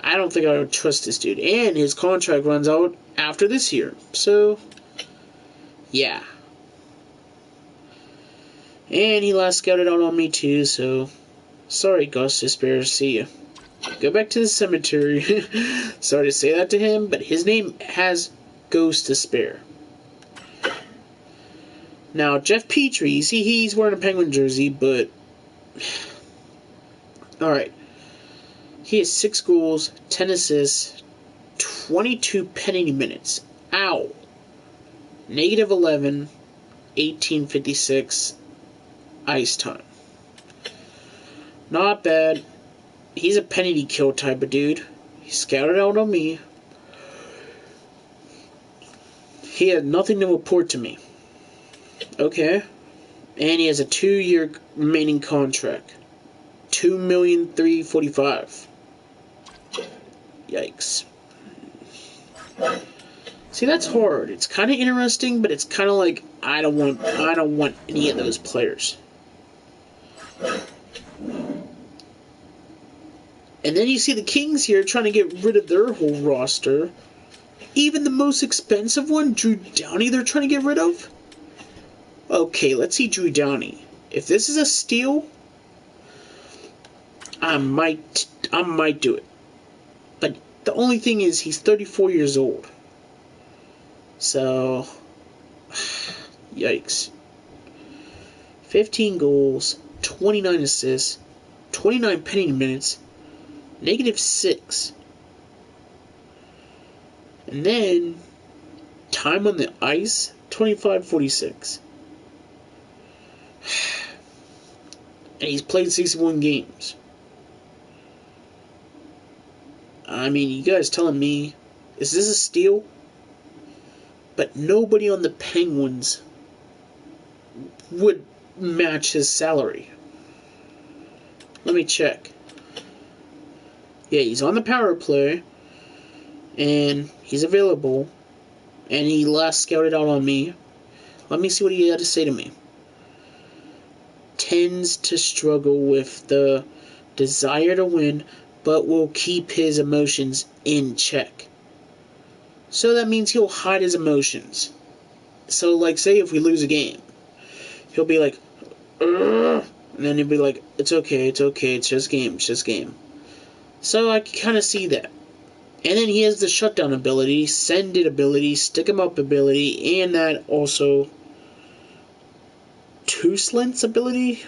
I don't think I would trust this dude. And his contract runs out after this year, so yeah. And he last scouted out on me too, so sorry, xIceburgJr. See ya. Go back to the cemetery. Sorry to say that to him, but his name has Ghost to spare. Now, Jeff Petrie, you see he's wearing a Penguin jersey, but alright. He has 6 goals, 10 assists, 22 penalty minutes. Ow. -11, 18:56 ice time. Not bad. He's a penalty kill type of dude. He scouted out on me. He had nothing to report to me. Okay. And he has a 2-year remaining contract. $2,345,000. Yikes. See, that's hard. It's kind of interesting, but it's kind of like I don't want any of those players. And then you see the Kings here trying to get rid of their whole roster. Even the most expensive one, Drew Downey, they're trying to get rid of? Okay, let's see Drew Downey. If this is a steal, I might do it. But The only thing is, he's 34 years old. So, yikes. 15 goals, 29 assists, 29 penalty minutes, -6. And then, time on the ice, 25-46. And he's played 61 games. I mean, you guys telling me, is this a steal? But nobody on the Penguins would match his salary. Let me check. Yeah, he's on the power play, and he's available, and he last scouted out on me. Let me see what he had to say to me. Tends to struggle with the desire to win, but will keep his emotions in check. So that means he'll hide his emotions. So, like, say if we lose a game, he'll be like, "Ugh," and then he'll be like, it's okay, it's just game. So I can kind of see that. And then he has the shutdown ability, send it ability, stick him up ability, and that also two slants ability?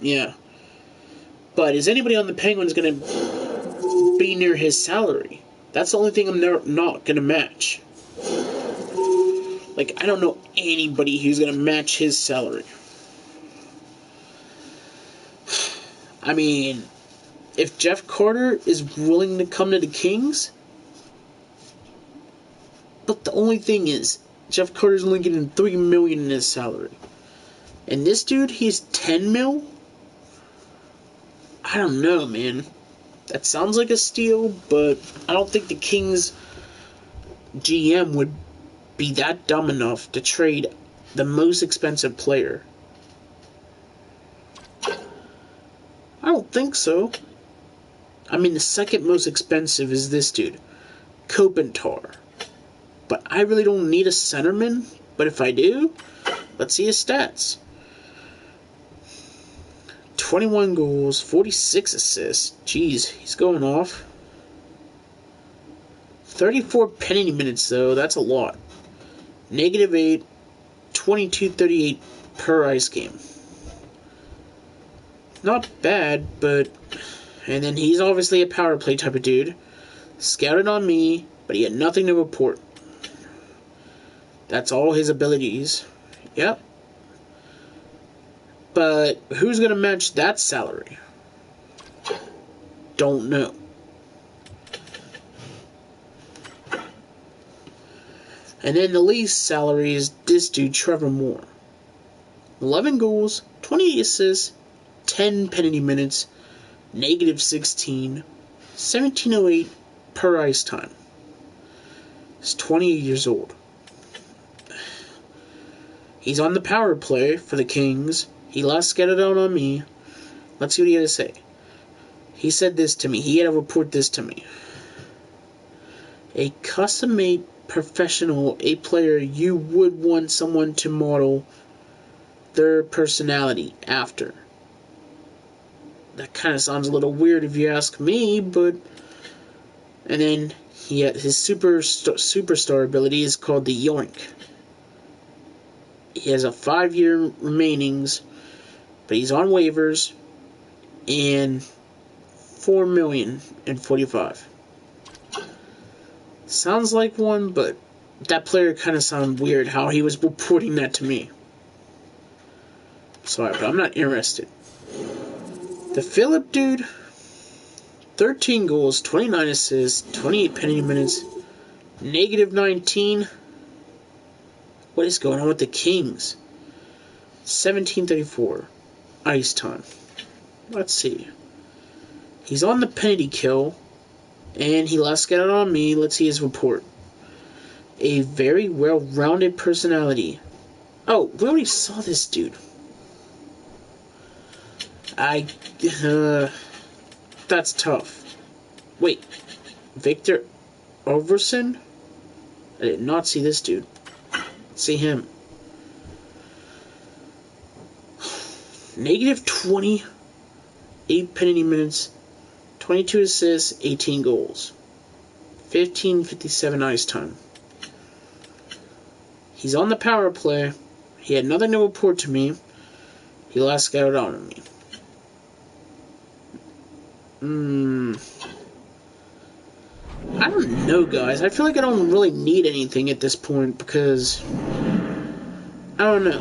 Yeah. But is anybody on the Penguins going to be near his salary? That's the only thing I'm not going to match. Like, I don't know anybody who's going to match his salary. I mean, if Jeff Carter is willing to come to the Kings, but the only thing is, Jeff Carter's only getting $3 million in his salary. And this dude, he's $10 million? I don't know, man. That sounds like a steal, but I don't think the Kings GM would be that dumb enough to trade the most expensive player. I don't think so. I mean, the second most expensive is this dude, Kopitar. But I really don't need a centerman. But if I do, let's see his stats. 21 goals, 46 assists. Jeez, he's going off. 34 penalty minutes, though. That's a lot. -8, 22-38 per ice game. Not bad, but... And then he's obviously a power play type of dude. Scouted on me, but he had nothing to report. That's all his abilities. Yep. But who's going to match that salary? Don't know. And then the least salary is this dude, Trevor Moore. 11 goals, 28 assists, 10 penalty minutes, -16, 1708 per ice time. He's 28 years old. He's on the power play for the Kings. He last scouted out on me. Let's see what he had to say. He said this to me. He had to report this to me. A custom-made professional, a player you would want someone to model their personality after. That kind of sounds a little weird if you ask me, but... And then he had his superstar ability is called the Yoink. He has a 5-year remainings, but he's on waivers, and $4,045,000. Sounds like one, but that player kind of sounded weird how he was reporting that to me. Sorry, but I'm not interested. The Phillip dude, 13 goals, 29 assists, 28 penalty minutes, -19. What is going on with the Kings? 1734 ice time. Let's see. He's on the penalty kill, and he last got it on me. Let's see his report. A very well-rounded personality. Oh, we already saw this dude. That's tough. Wait, Victor Overson? I did not see this dude. Let's see him. -20, 8 penalty minutes, 22 assists, 18 goals. 15:57 ice time. He's on the power play. He had nothing to report to me. He last got on me. I don't know, guys. I feel like I don't really need anything at this point because I don't know.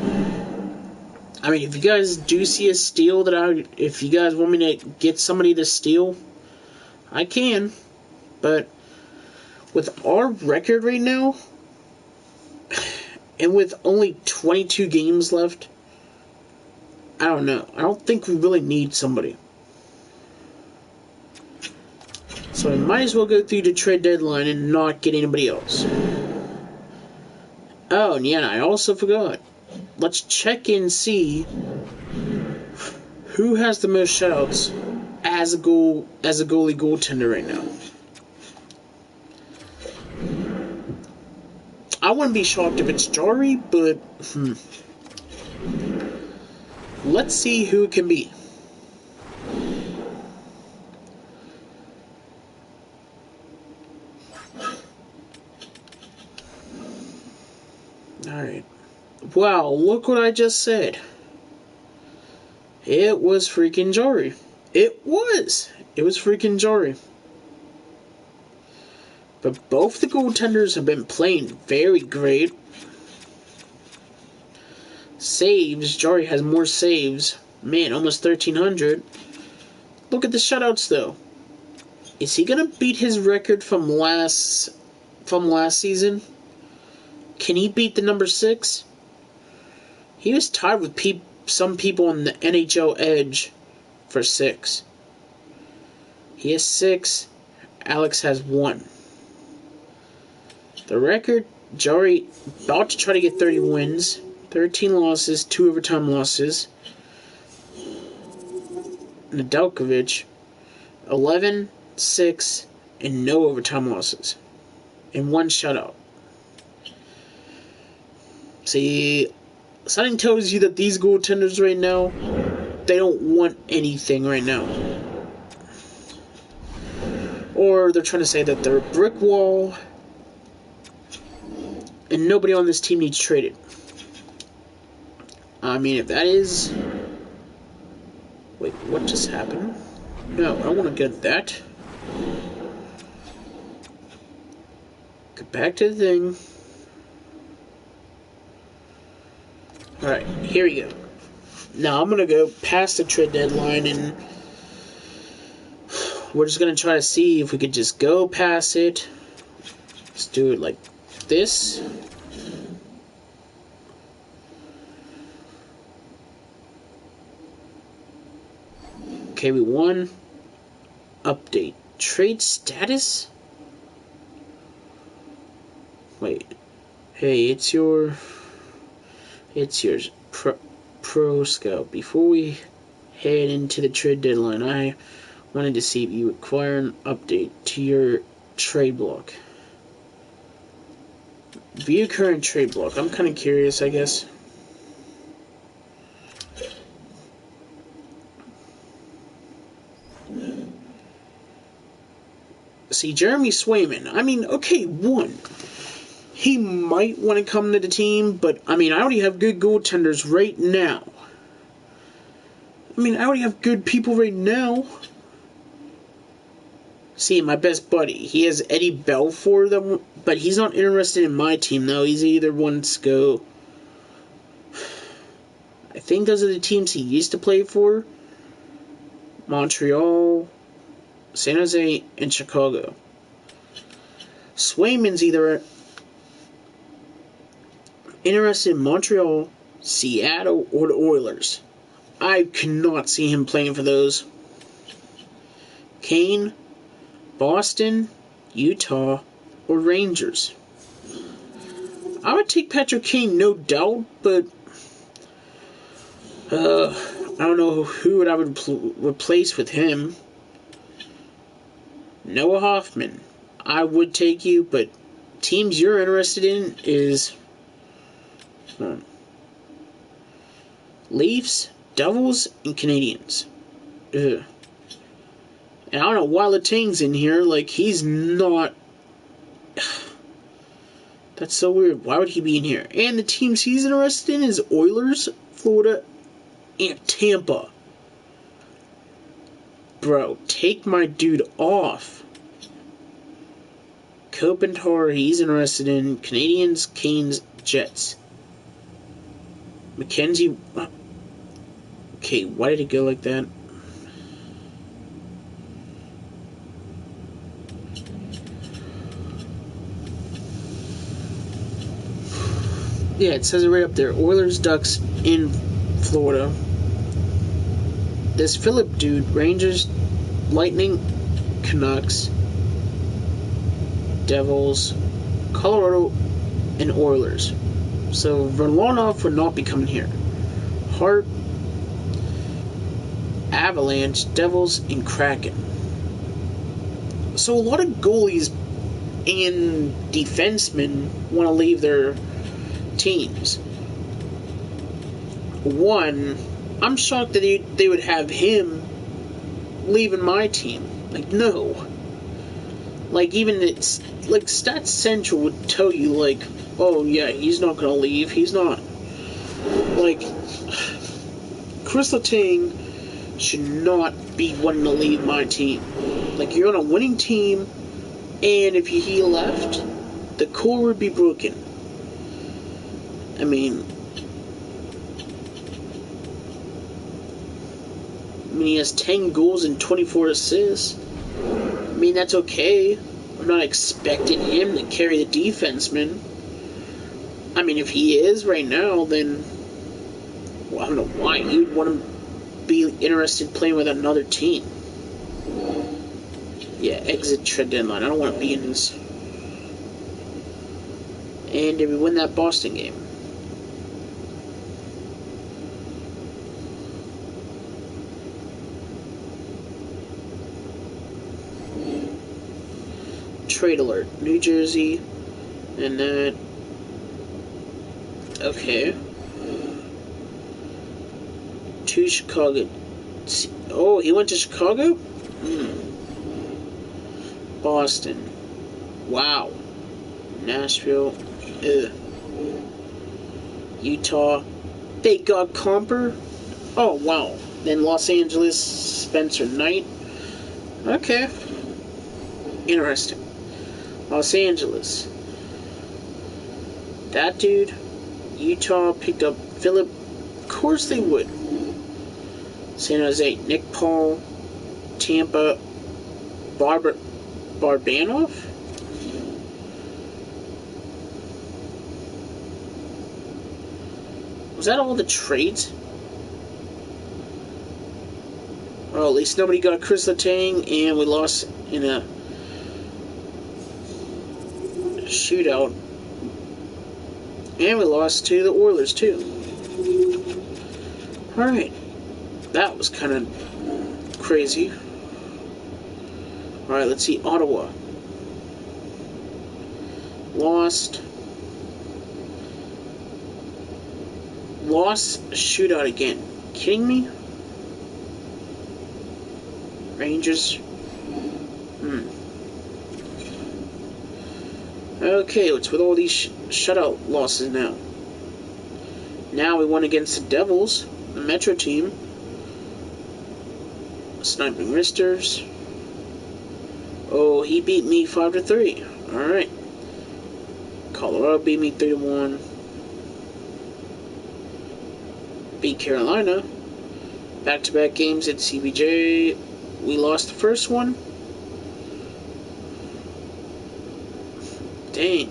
I mean, if you guys do see a steal if you guys want me to get somebody to steal, I can. But with our record right now, and with only 22 games left, I don't know. I don't think we really need somebody. So I might as well go through the trade deadline and not get anybody else. Oh, and yeah, I also forgot. Let's check and see who has the most shutouts as a goalie goaltender right now. I wouldn't be shocked if it's Jarry, but let's see who it can be. Alright. Wow, look what I just said. It was freaking Jarry. It was freaking Jarry. But both the goaltenders have been playing very great. Saves, Jarry has more saves. Man, almost 1,300. Look at the shutouts, though. Is he gonna beat his record from last season? Can he beat the number 6? He was tied with some people on the NHL Edge for 6. He has 6. Alex has 1. The record, Jarry about to try to get 30 wins. 13 losses, 2 overtime losses. Nedeljkovic, 11, 6, and no overtime losses. And 1 shutout. See, something tells you that these goaltenders right now, they don't want anything right now. Or they're trying to say that they're a brick wall and nobody on this team needs traded. I mean, if that is... Wait, what just happened? No, I don't want to get that. Get back to the thing. Alright, here we go. Now I'm going to go past the trade deadline and we're just going to try to see if we could just go past it. Let's do it like this. Okay, we won. Update. Trade status? Wait. Hey, it's yours. Pro Scout. Before we head into the trade deadline, I wanted to see if you require an update to your trade block. View current trade block. I'm kind of curious, I guess. See, Jeremy Swayman. I mean, okay, 1. He might want to come to the team, but, I mean, I already have good goaltenders right now. I mean, I already have good people right now. See, my best buddy, he has Eddie Belfour, but he's not interested in my team, though. He's either wants to go... I think those are the teams he used to play for. Montreal, San Jose, and Chicago. Swayman's either interested in Montreal, Seattle, or the Oilers. I cannot see him playing for those. Kane, Boston, Utah, or Rangers. I would take Patrick Kane, no doubt, but I don't know who I would replace with him. Noah Hoffman. I would take you, but teams you're interested in is Leafs, Devils, and Canadians. Ugh. And I don't know why Letang's in here. Like, he's not That's so weird. Why would he be in here? And the teams he's interested in is Oilers, Florida, and Tampa. Bro, take my dude off. Kopitar, he's interested in Canadians, Canes, Jets. Mackenzie. Okay, why did it go like that? Yeah, it says it right up there. Oilers, Ducks in Florida. This Phillip dude, Rangers, Lightning, Canucks, Devils, Colorado, and Oilers. So Verlanov would not be coming here. Hart, Avalanche, Devils, and Kraken. So a lot of goalies and defensemen want to leave their teams. One, I'm shocked that they would have him leaving my team. Like, no. Like, even it's like Stats Central would tell you, like, oh yeah, he's not gonna leave. He's not. Like, Chris Letang should not be wanting to leave my team. Like, you're on a winning team, and if he left, the core would be broken. I mean, he has 10 goals and 24 assists. I mean, that's okay. I'm not expecting him to carry the defenseman. I mean, if he is right now, then, well, I don't know why you'd want to be interested in playing with another team. Yeah, exit trade deadline. I don't want to be in this. And did we win that Boston game? Trade alert. New Jersey. And that. Okay. To Chicago. Oh, he went to Chicago? Boston. Wow. Nashville. Ugh. Utah. They got Comper? Oh, wow. Then Los Angeles, Spencer Knight. Okay. Interesting. Los Angeles. That dude. Utah picked up Phillip. Of course they would. San Jose. Nick Paul. Tampa. Barbanov? Was that all the trades? Well, at least nobody got Chris Letang, and we lost in a shootout. And we lost to the Oilers, too. Alright. That was kind of crazy. Alright, let's see. Ottawa. Lost. Shootout again. Kidding me? Rangers. Okay, what's with all these shutout losses now? Now we won against the Devils, the Metro team. Sniping Misters. Oh, he beat me 5-3. Alright. Colorado beat me 3-1. Beat Carolina. Back-to-back games at CBJ. We lost the first one. Dang.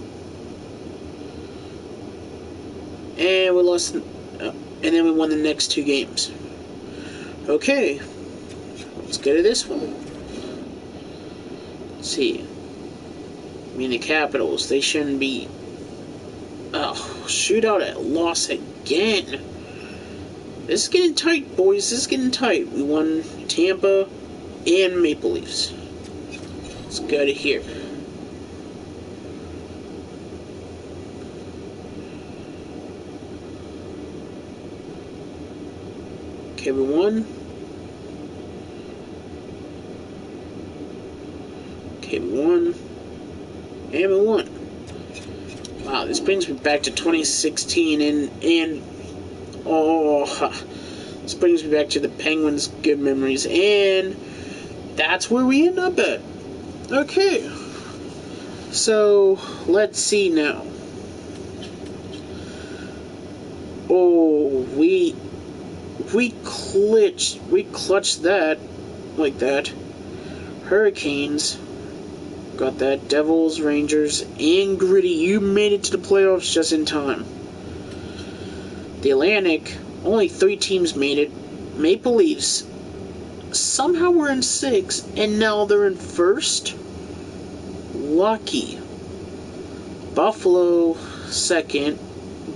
And we lost, and then we won the next two games. Okay. Let's go to this one. Let's see. I mean, the Capitals, they shouldn't be. Oh, shootout at loss again. This is getting tight, boys. This is getting tight. We won Tampa and Maple Leafs. Let's go to here. Okay, we won. Okay, we won. And we won. Wow, this brings me back to 2016, and oh, this brings me back to the Penguins' good memories, and that's where we end up at. Okay, so let's see now. Oh, we clutched that like that. Hurricanes. Got that. Devils, Rangers, and Gritty. You made it to the playoffs just in time. The Atlantic, only 3 teams made it. Maple Leafs, somehow we're in 6, and now they're in 1st. Lucky. Buffalo, 2nd.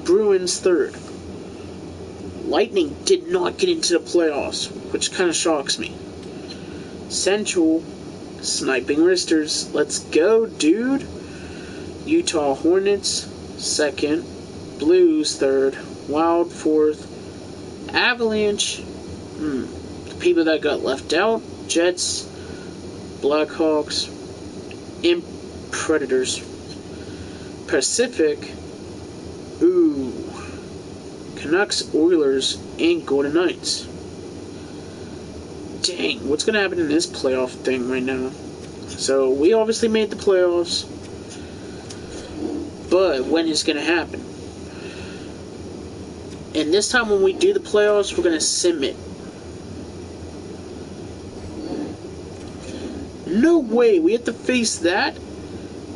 Bruins, 3rd. Lightning did not get into the playoffs, which kind of shocks me. Central, sniping wristers. Let's go, dude. Utah Hornets, 2nd. Blues, 3rd. Wild, 4th. Avalanche, the people that got left out. Jets, Blackhawks, and Predators. Pacific, Canucks, Oilers, and Golden Knights. Dang, what's going to happen in this playoff thing right now? So, we obviously made the playoffs, but when is it going to happen? And this time when we do the playoffs, we're going to sim it. No way, we have to face that?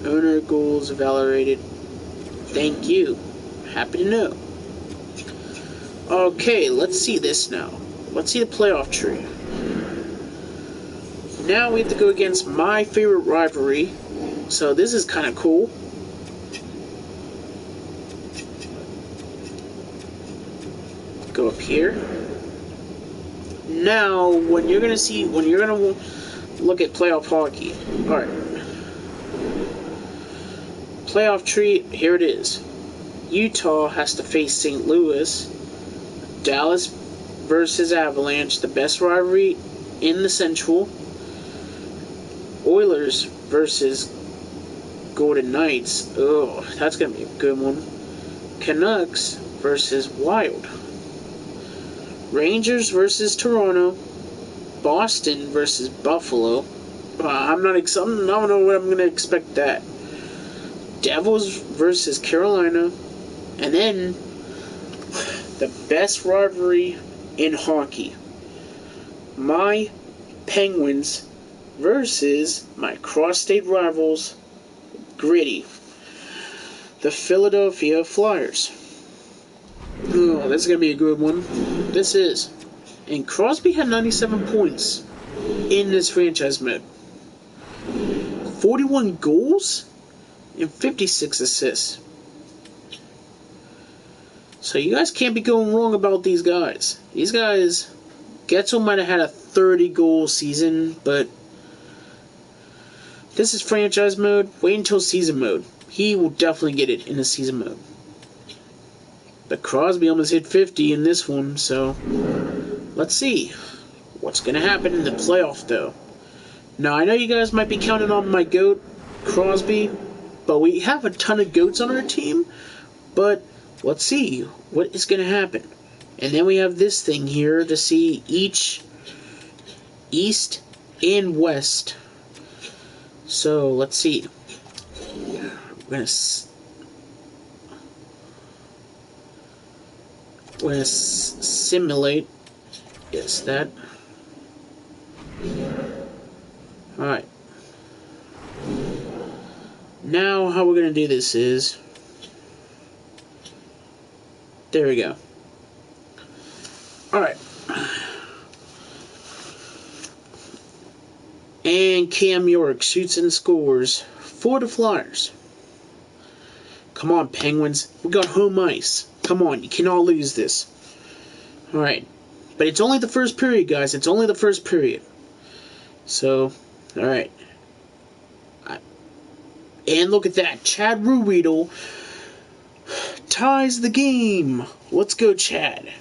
Owner goals evaluated. Thank you. Happy to know. Okay, let's see this now. Let's see the playoff tree. Now we have to go against my favorite rivalry. So this is kind of cool. Go up here. Now, when you're gonna look at playoff hockey. Alright. Playoff tree, here it is. Utah has to face St. Louis. Dallas versus Avalanche, the best rivalry in the Central. Oilers versus Golden Knights. Oh, that's gonna be a good one. Canucks versus Wild. Rangers versus Toronto. Boston versus Buffalo. I don't know what I'm going to expect that. Devils versus Carolina. And then, the best rivalry in hockey. My Penguins versus my cross-state rivals, Gritty. The Philadelphia Flyers. Oh, this is going to be a good one. This is. And Crosby had 97 points in this franchise mode. 41 goals and 56 assists. So you guys can't be going wrong about these guys. These guys, Getzel might have had a 30-goal season, but this is franchise mode. Wait until season mode. He will definitely get it in the season mode. But Crosby almost hit 50 in this one, so let's see what's going to happen in the playoff, though. Now, I know you guys might be counting on my GOAT, Crosby, but we have a ton of GOATs on our team, but let's see what is going to happen. And then we have this thing here to see each East and West. So, let's see. We're going to simulate. Yes, that. Alright. Now, how we're going to do this is... There we go. Alright. And Cam York shoots and scores for the Flyers. Come on, Penguins. We got home ice. Come on, you cannot lose this. Alright. But it's only the first period, guys. It's only the first period. So, alright. And look at that. Chad Ruhwedel ties the game. Let's go, Chad.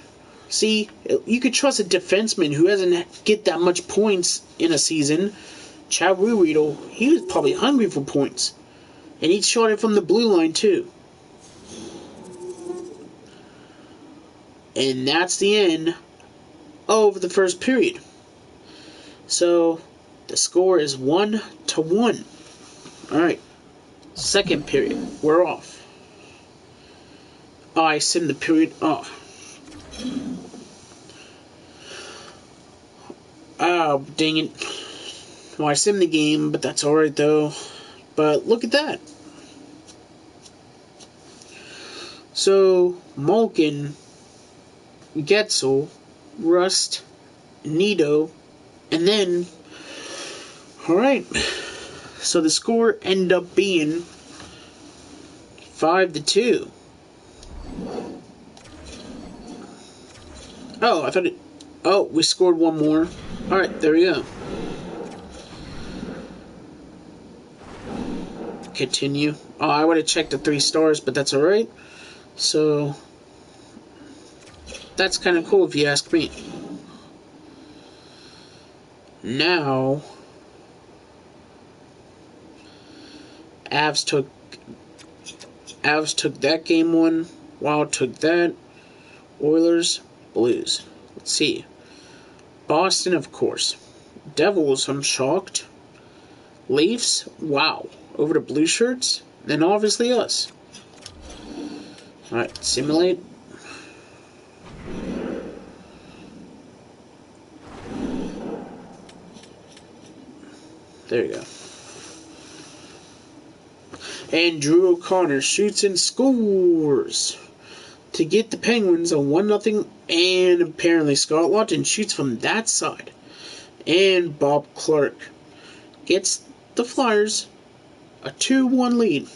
See, you could trust a defenseman who doesn't get that much points in a season. Chad Ruhwedel, he was probably hungry for points. And he shot it from the blue line, too. And that's the end of the first period. So, the score is 1-1. Alright. Second period. We're off. Oh, I simmed the period. Oh. Oh, dang it. Well, I simmed the game, but that's alright, though. But look at that. So, Malkin, Getzel, Rust, Nito, and then... Alright. So the score ended up being 5-2. Oh, I thought it... Oh, we scored one more. Alright, there we go. Continue. Oh, I would have checked the 3 stars, but that's alright. So, that's kind of cool if you ask me. Now, Avs took that game 1. Wild took that. Oilers, Blues. Let's see. Boston, of course. Devils, I'm shocked. Leafs, wow. Over the blue shirts. Then obviously us. Alright, simulate. There you go. And Drew O'Connor shoots and scores to get the Penguins a 1-0. And apparently Scott Laughton shoots from that side. And Bob Clark gets the Flyers a 2-1 lead.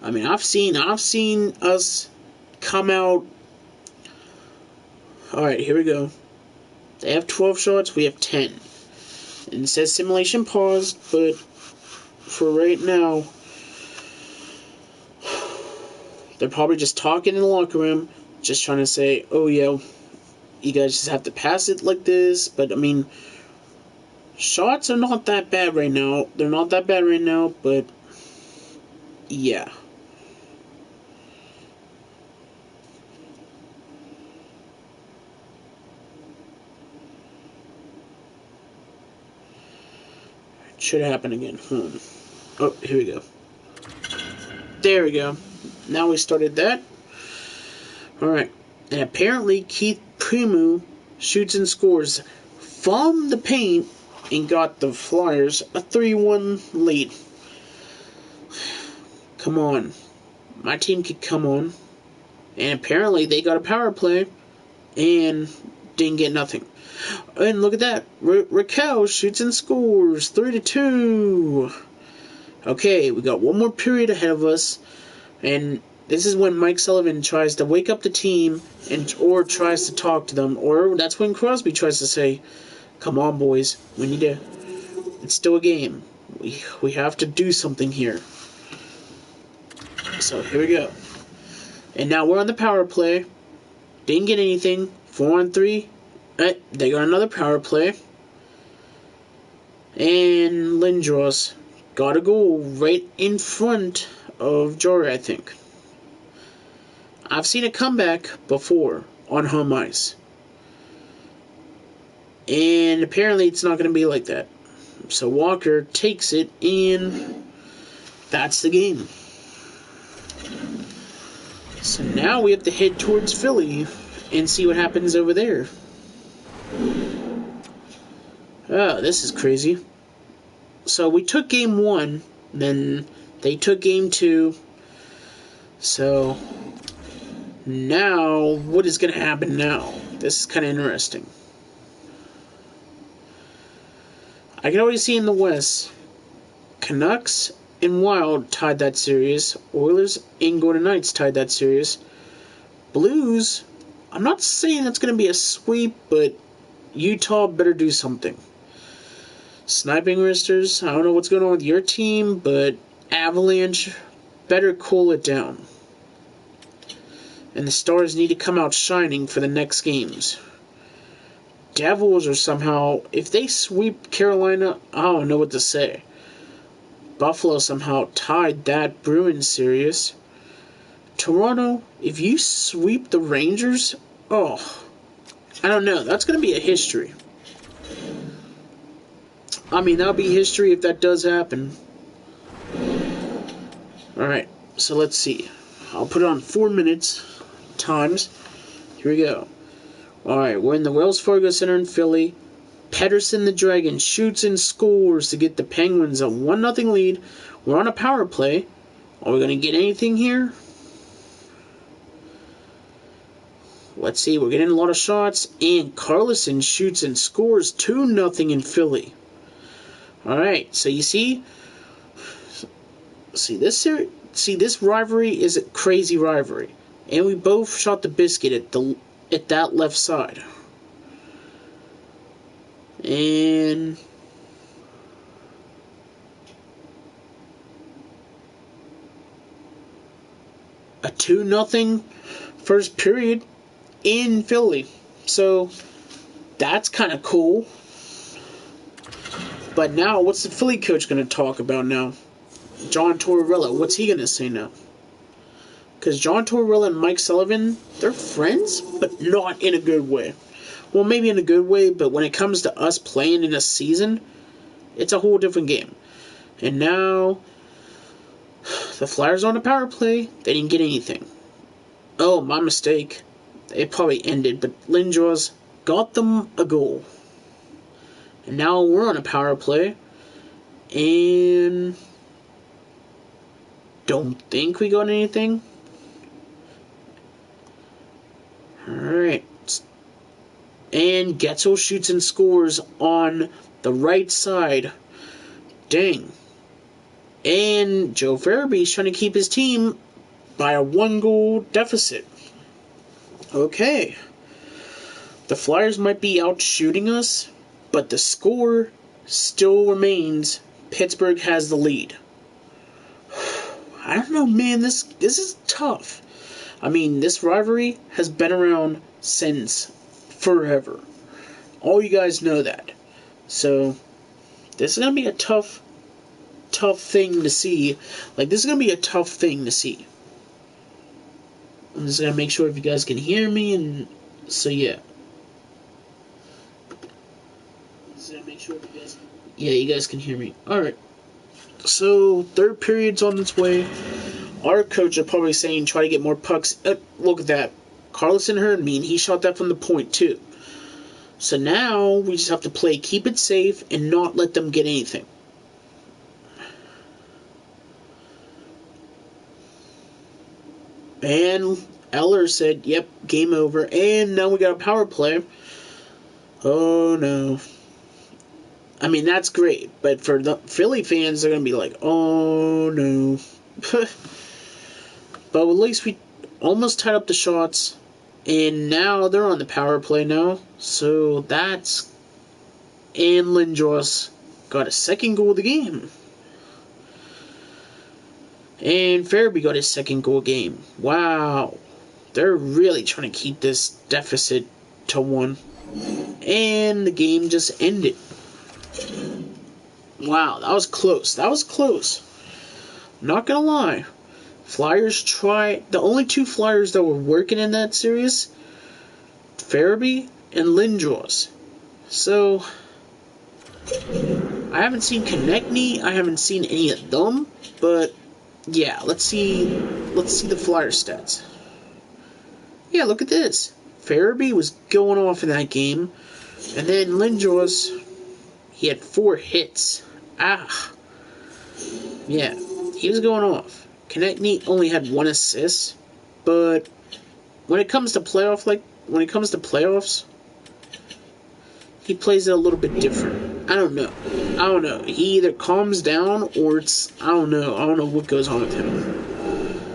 I mean, I've seen us come out. Alright, here we go. They have 12 shots, we have 10. And it says simulation paused, but for right now, they're probably just talking in the locker room, just trying to say, oh yeah, you guys just have to pass it like this. But I mean, shots are not that bad right now. They're not that bad right now, but yeah. Should happen again. Oh, here we go. There we go. Now we started that. Alright. And apparently Keith Primeau shoots and scores from the paint and got the Flyers a 3-1 lead. Come on. My team could come on. And apparently they got a power play and didn't get nothing. And look at that. Raquel shoots and scores 3-2. Okay, we got one more period ahead of us. And this is when Mike Sullivan tries to wake up the team or tries to talk to them. Or that's when Crosby tries to say, come on, boys. We need to... It's still a game. We have to do something here. So, here we go. And now we're on the power play. Didn't get anything. 4-on-3. They got another power play. And Lindros got a goal right in front of Jory, I think. I've seen a comeback before on home ice. And apparently it's not going to be like that. So Walker takes it, and that's the game. So now we have to head towards Philly and see what happens over there. Oh, this is crazy. So we took game 1, then they took game 2. So now, what is going to happen now? This is kind of interesting. I can already see in the West, Canucks and Wild tied that series. Oilers and Golden Knights tied that series. Blues, I'm not saying it's going to be a sweep, but Utah better do something. Sniping Wristers, I don't know what's going on with your team, but Avalanche better cool it down. And the Stars need to come out shining for the next games. Devils are somehow, if they sweep Carolina, I don't know what to say. Buffalo somehow tied that Bruins series. Toronto, if you sweep the Rangers, oh, I don't know. That's going to be a history. I mean, that'll be history if that does happen. Alright, so let's see. I'll put it on 4 minutes times. Here we go. Alright, we're in the Wells Fargo Center in Philly. Pedersen the Dragon shoots and scores to get the Penguins a 1-0 lead. We're on a power play. Are we going to get anything here? Let's see, we're getting a lot of shots. And Carlson shoots and scores 2-0 in Philly. Alright, so you see... See, this rivalry is a crazy rivalry. And we both shot the biscuit at that left side. And a 2-0 first period in Philly. So that's kind of cool. But now, what's the Philly coach going to talk about now? John Tortorella. What's he going to say now? Because John Tortorella and Mike Sullivan, they're friends, but not in a good way. Well, maybe in a good way, but when it comes to us playing in a season, it's a whole different game. And now, the Flyers on a power play, they didn't get anything. Oh, my mistake. It probably ended, but Lindros got them a goal. And now we're on a power play, and don't think we got anything. Alright. And Getzel shoots and scores on the right side. Dang. And Joe Farabee's trying to keep his team by a 1-goal deficit. Okay. The Flyers might be out shooting us, but the score still remains. Pittsburgh has the lead. I don't know, man. This is tough. I mean, this rivalry has been around since forever. All you guys know that. So, this is going to be a tough thing to see. Like, this is going to be a tough thing to see. I'm just going to make sure if you guys can hear me, and so, yeah. Just going to make sure if you guys... Yeah, you guys can hear me. Alright. So, third period's on its way. Our coach are probably saying try to get more pucks. Look at that. Carlson heard me, and he shot that from the point, too. So now, we just have to play keep it safe and not let them get anything. And Eller said, yep, game over. And now we got a power play. Oh, no. I mean, that's great. But for the Philly fans, they're going to be like, oh, no. But at least we almost tied up the shots. And now they're on the power play now. So that's... And Lindros got a second goal of the game. And Farabee got his second goal game. Wow. They're really trying to keep this deficit to 1. And the game just ended. Wow, that was close. That was close. Not gonna lie. Flyers try... The only 2 Flyers that were working in that series, Farabee and Lindros. So, I haven't seen Konechny. I haven't seen any of them. But, yeah, let's see the Flyer stats. Yeah, look at this. Farabee was going off in that game. And then Lindros, he had 4 hits. Ah. Yeah, he was going off. Konechny only had 1 assist, but when it comes to playoffs, he plays it a little bit different. I don't know. He either calms down or it's I don't know what goes on with him.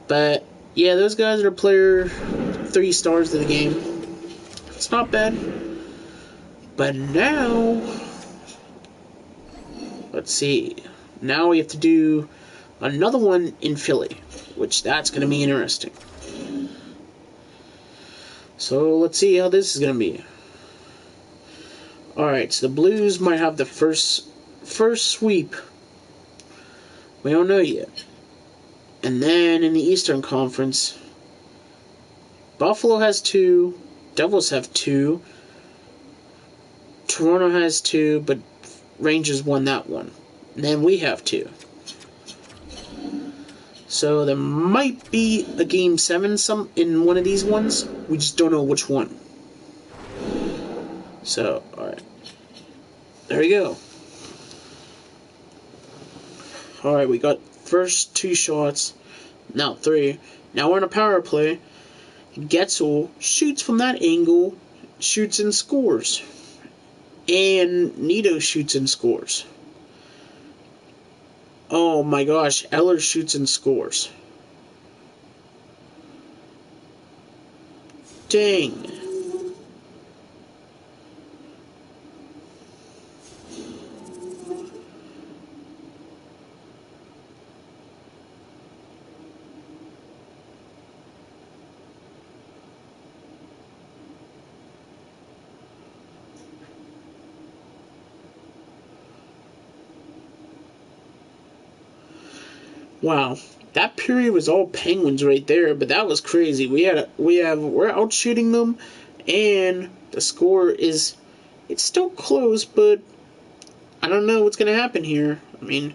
But yeah, those guys are player 3 stars of the game. It's not bad. But now, let's see. Now we have to do another one in Philly, which that's going to be interesting. So let's see how this is going to be. Alright, so the Blues might have the first sweep We don't know yet. And then in the Eastern Conference, Buffalo has 2, Devils have 2, Toronto has 2, but Rangers won that one. And then we have 2. So there might be a Game 7 in one of these ones. We just don't know which one. So, alright. There we go. Alright, we got first 2 shots. Now 3. Now we're on a power play. Getzel shoots from that angle, shoots and scores. And Nito shoots and scores. Oh my gosh, Eller shoots and scores. Dang. Wow, that period was all Penguins right there, but that was crazy. We're out shooting them, and the score it's still close, but I don't know what's gonna happen here. I mean,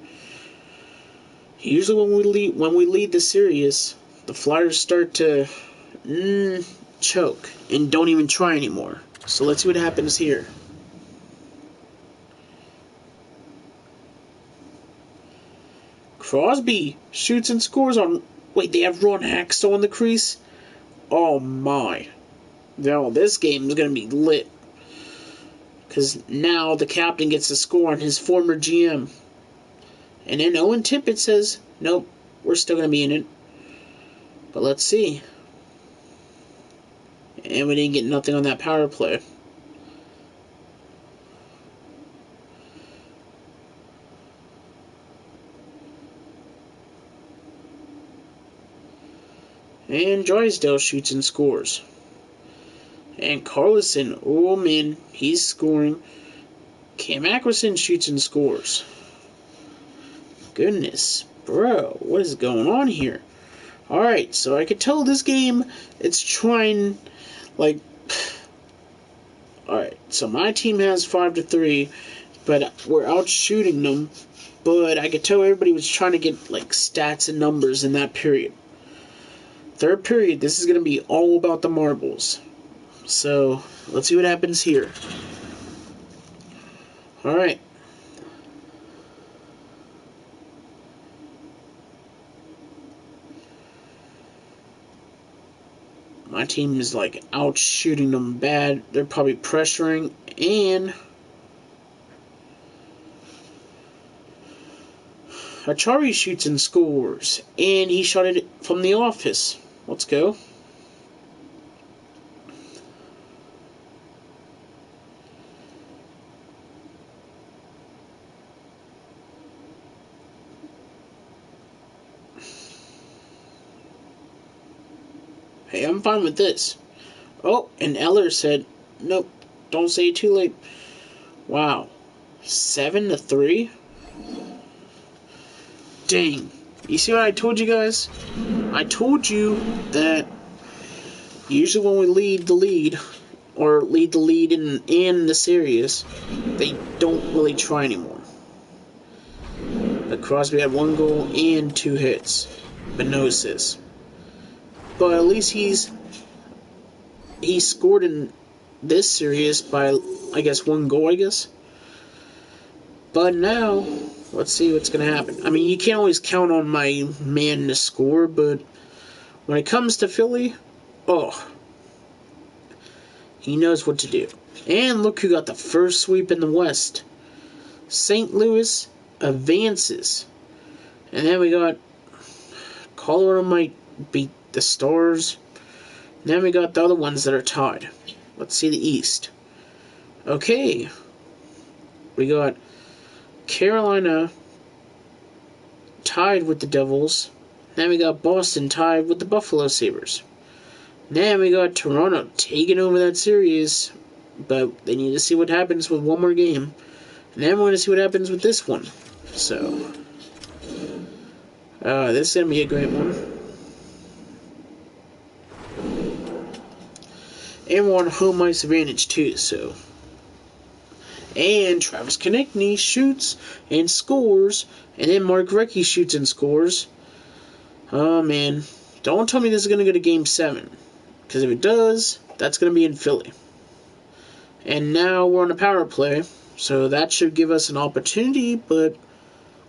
usually when we lead the series, the Flyers start to choke and don't even try anymore. So let's see what happens here. Crosby shoots and scores on... Wait, they have Ron Hackstall in the crease? Oh my. Now, this game is going to be lit. Because now the captain gets to score on his former GM. And then Owen Tippett says, nope, we're still going to be in it. But let's see. And we didn't get nothing on that power play. And Drysdale shoots and scores. And Carlson, oh man, he's scoring. Cam Ackerson shoots and scores. Goodness, bro, what is going on here? Alright, so I could tell this game, it's trying, like... Alright, so my team has 5-3, but we're out shooting them. But I could tell everybody was trying to get, like, stats and numbers in that period. Third period, this is going to be all about the marbles. So, let's see what happens here. Alright. My team is, like, out shooting them bad. They're probably pressuring, and... Achari shoots and scores, and he shot it from the office. Let's go. Hey, I'm fine with this. Oh, and Eller said, nope, don't say it too late. Wow. 7-3? Dang. You see what I told you guys? I told you that usually when we lead the lead, or lead the lead in the series, they don't really try anymore. But Crosby had 1 goal and 2 hits, but no assists. But at least he scored in this series by, I guess, 1 goal, I guess. But now, let's see what's going to happen. I mean, you can't always count on my man to score, but when it comes to Philly, oh, he knows what to do. And look who got the first sweep in the West. St. Louis advances. And then we got Colorado might beat the Stars. And then we got the other ones that are tied. Let's see the East. Okay. We got Carolina tied with the Devils. Then we got Boston tied with the Buffalo Sabres. Then we got Toronto taking over that series. But they need to see what happens with one more game. And then we're going to see what happens with this one. So, This is going to be a great one. And we're on home ice advantage too, so. And Travis Konechny shoots and scores, and then Mark Recchi shoots and scores. Oh man, don't tell me this is going to go to Game 7, because if it does, that's going to be in Philly. And now we're on a power play, so that should give us an opportunity, but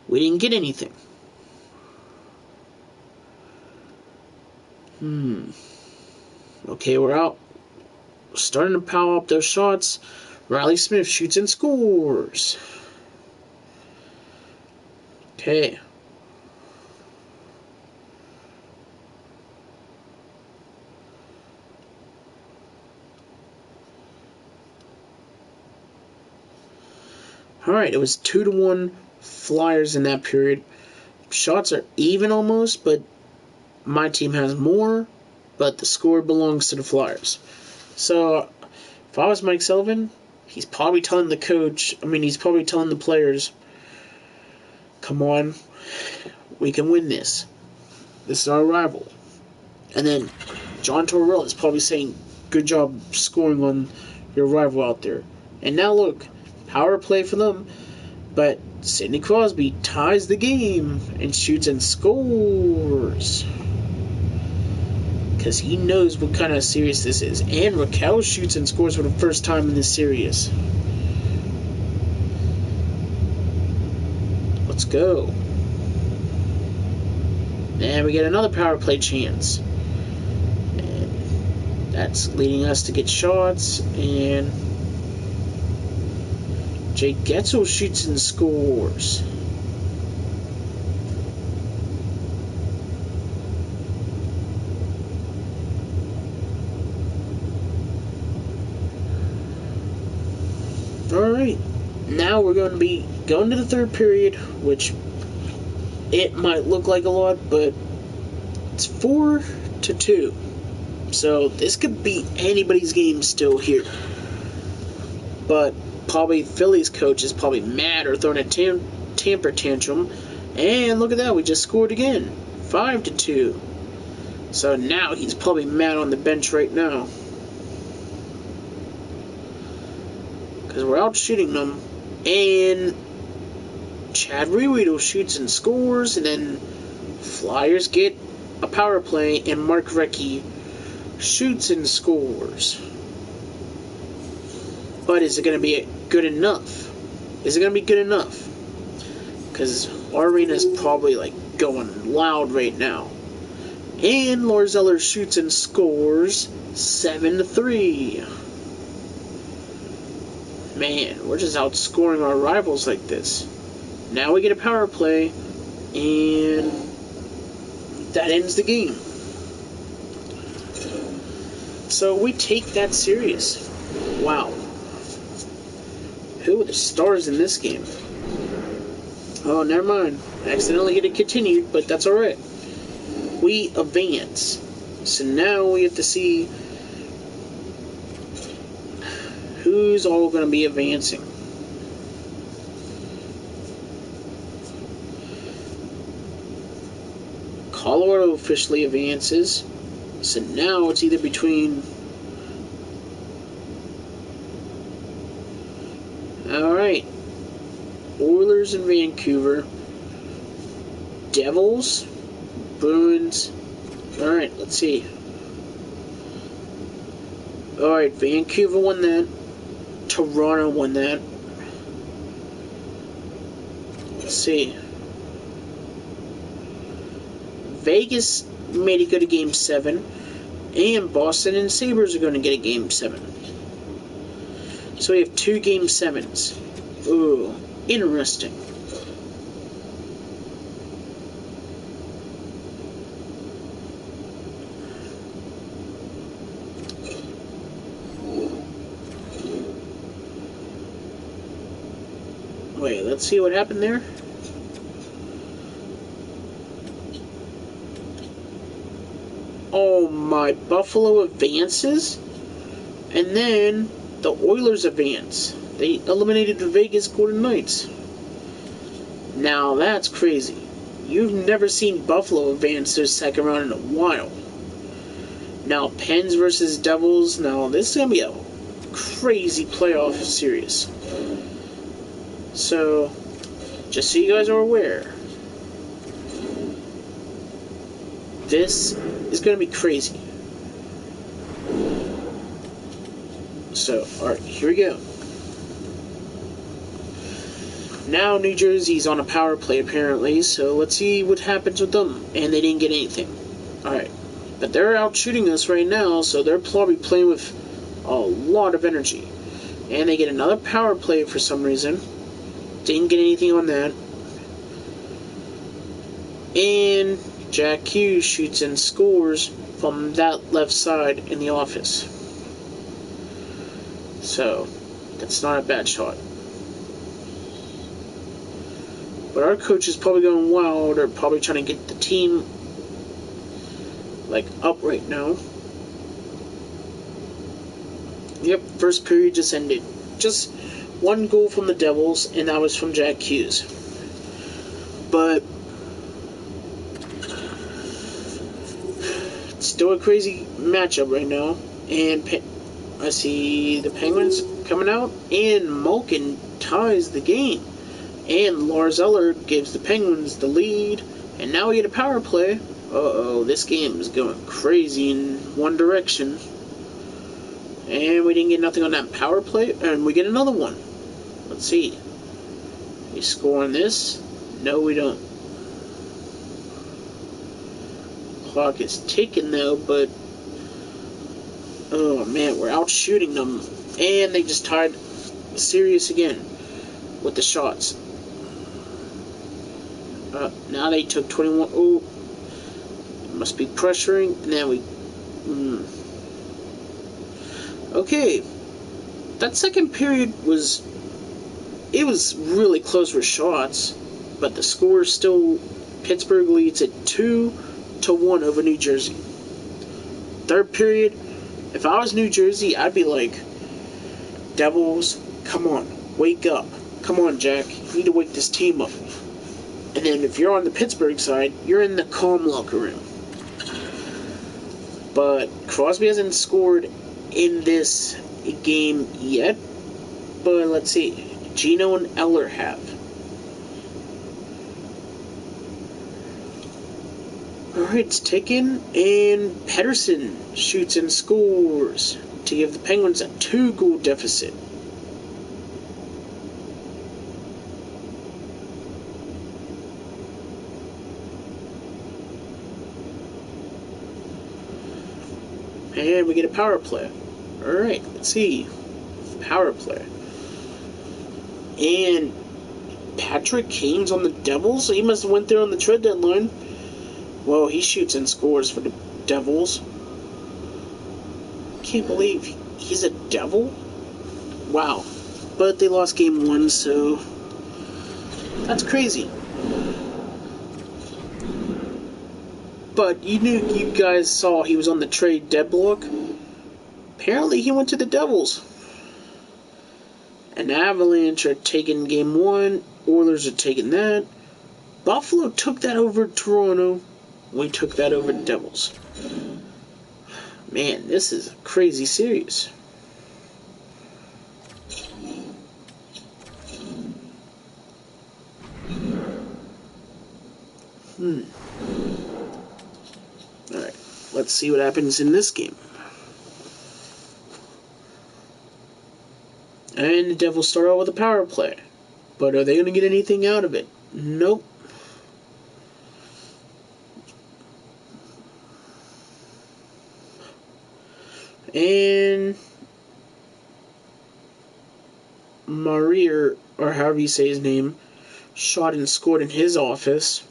we didn't get anything. Okay, we're out. Starting to power up those shots. Riley Smith shoots and scores. Okay. Alright, it was 2-1 Flyers in that period. Shots are even almost, but my team has more, but the score belongs to the Flyers. So, if I was Mike Sullivan, he's probably telling the coach, he's probably telling the players, come on, we can win this. This is our rival. And then John Tortorella is probably saying, good job scoring on your rival out there. And now look, power play for them, but Sidney Crosby ties the game and shoots and scores. Because he knows what kind of series this is. And Raquel shoots and scores for the first time in this series. Let's go. And we get another power play chance. And that's leading us to get shots. And Jake Getzel shoots and scores. Alright, now we're going to be going to the third period, which it might look like a lot, but it's 4-2. So this could be anybody's game still here. But probably Philly's coach is probably mad or throwing a temper tantrum. And look at that, we just scored again. 5-2. So now he's probably mad on the bench right now. Because we're out shooting them. And Chad Reweedle shoots and scores. And then Flyers get a power play. And Mark Recchi shoots and scores. But is it going to be good enough? Is it going to be good enough? Because our arena's probably going loud right now. And Lars Eller shoots and scores 7-3. Man, we're just outscoring our rivals like this. Now we get a power play, and that ends the game. So we take that serious. Wow. Who are the stars in this game? Oh, never mind. I accidentally hit it continued, but that's alright. We advance. So now we have to see who's all going to be advancing. Colorado officially advances. So now it's either between... Alright. Oilers and Vancouver. Devils. Bruins. Alright, let's see. Alright, Vancouver won that. Toronto won that. Let's see. Vegas made it go to Game 7. And Boston and Sabres are going to get a Game 7. So we have 2 Game 7s. Ooh, interesting. Wait, let's see what happened there. Oh my, Buffalo advances? And then the Oilers advance. They eliminated the Vegas Golden Knights. Now that's crazy. you've never seen Buffalo advance to the second round in a while. Now, Pens versus Devils. Now, this is going to be a crazy playoff series. So, just so you guys are aware, this is going to be crazy. So, alright, here we go. Now New Jersey's on a power play apparently, so let's see what happens with them. And they didn't get anything. Alright. But they're out shooting us right now, so they're probably playing with a lot of energy. And they get another power play for some reason. Didn't get anything on that. And Jack Hughes shoots and scores from that left side in the office. So, that's not a bad shot. But our coach is probably going wild, or probably trying to get the team like up right now. Yep, first period just ended. Just one goal from the Devils, and that was from Jack Hughes. But it's still a crazy matchup right now. And I see the Penguins coming out, and Malkin ties the game. And Lars Eller gives the Penguins the lead, and now we get a power play. Uh-oh, this game is going crazy in one direction. And we didn't get nothing on that power play, and we get another one. Let's see. We score on this? No, we don't. Clock is ticking though, but oh man, we're out shooting them. And they just tied serious again with the shots. Now they took 21. Oh, must be pressuring. And then we. Okay, that second period was. It was really close with shots, but the score is still. Pittsburgh leads at 2-1 over New Jersey. Third period, if I was New Jersey, I'd be like, Devils, come on, wake up. Come on, Jack, you need to wake this team up. And then if you're on the Pittsburgh side, you're in the calm locker room. But Crosby hasn't scored in this game yet. But let's see. Gino and Eller have. Alright, it's ticking. And Pedersen shoots and scores to give the Penguins a 2-goal deficit. And we get a power play. Alright, let's see. Power play. And Patrick Kane's on the Devils? He must have went there on the trade deadline. Well, he shoots and scores for the Devils. Can't believe he's a Devil? Wow. But they lost game 1, so that's crazy. But you guys saw he was on the trade deadline. Apparently he went to the Devils. And Avalanche are taking game 1. Oilers are taking that. Buffalo took that over Toronto. We took that over the Devils. Man, this is a crazy series. Alright, let's see what happens in this game. And the Devils start out with a power play. But are they going to get anything out of it? Nope. And Marier, or however you say his name, shot and scored in his office.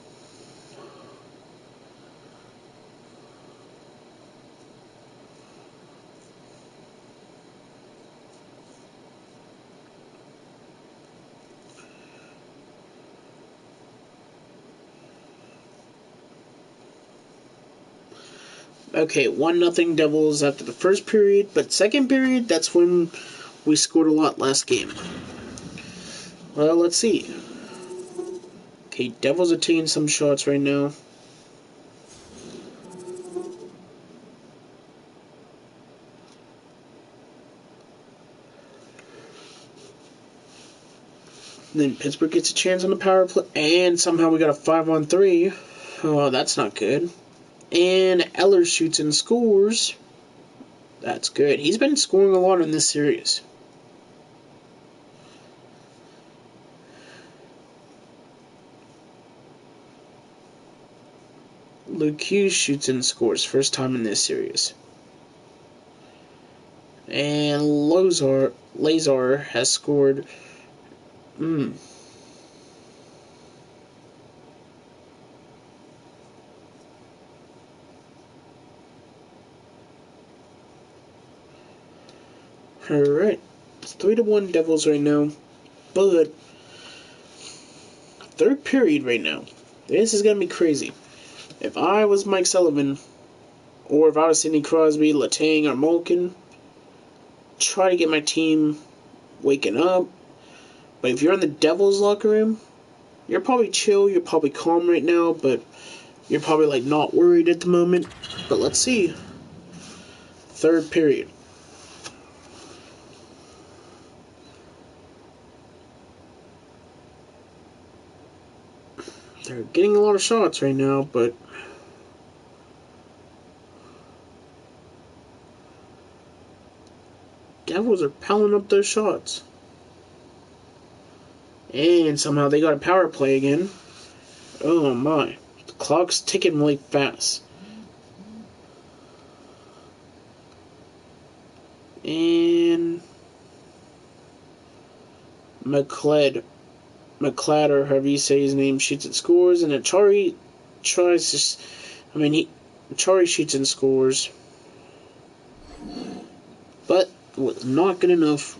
Okay, 1-0 Devils after the first period, but second period, that's when we scored a lot last game. Well, let's see. Okay, Devils are taking some shots right now. Then Pittsburgh gets a chance on the power play, and somehow we got a 5-on-3. Oh, that's not good. And Eller shoots and scores. That's good. He's been scoring a lot in this series. Luke Hughes shoots and scores. First time in this series. And Lazar has scored. Alright. It's 3-1 Devils right now. But third period right now. This is going to be crazy. If I was Mike Sullivan, or if I was Sidney Crosby, Letang, or Malkin, try to get my team waking up. But if you're in the Devils locker room, you're probably chill, you're probably calm right now, but you're probably like not worried at the moment. But let's see. Third period. They're getting a lot of shots right now, but Devils are piling up those shots. And somehow they got a power play again. Oh my. The clock's ticking really fast. And McLeod, or however you say his name, shoots and scores. And Achari tries to... Achari shoots and scores. But was not good enough.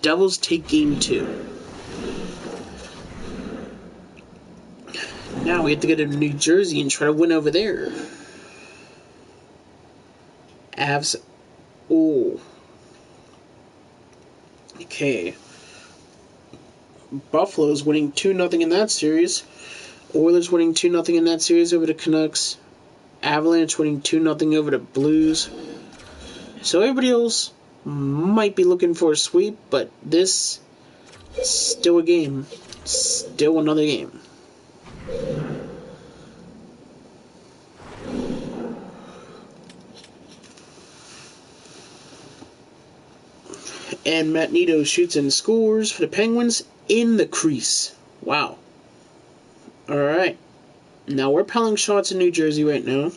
Devils take game 2. Now we have to go to New Jersey and try to win over there. Avs. Oh. Okay. Buffalo's winning 2-0 in that series. Oilers winning 2-0 in that series over the Canucks. Avalanche winning 2-0 over the Blues. So everybody else might be looking for a sweep, but this is still a game. Still another game. And Matt Nito shoots and scores for the Penguins in the crease. Wow. Alright. Now we're piling shots in New Jersey right now.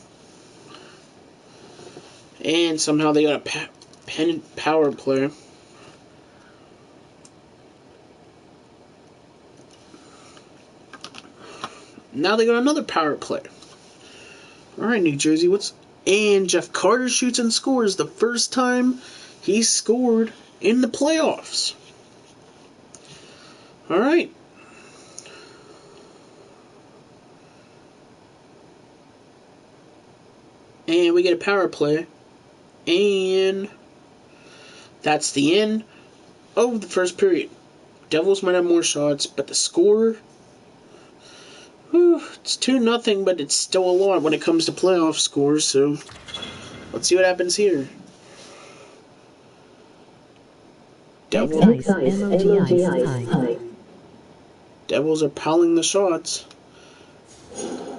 And somehow they got a pennant power play. Now they got another power play. Alright, New Jersey, And Jeff Carter shoots and scores the first time he scored in the playoffs. Alright. And we get a power play. And that's the end of the first period. Devils might have more shots, but the score... it's 2-0, but it's still a lot when it comes to playoff scores, so let's see what happens here. Devils are piling the shots.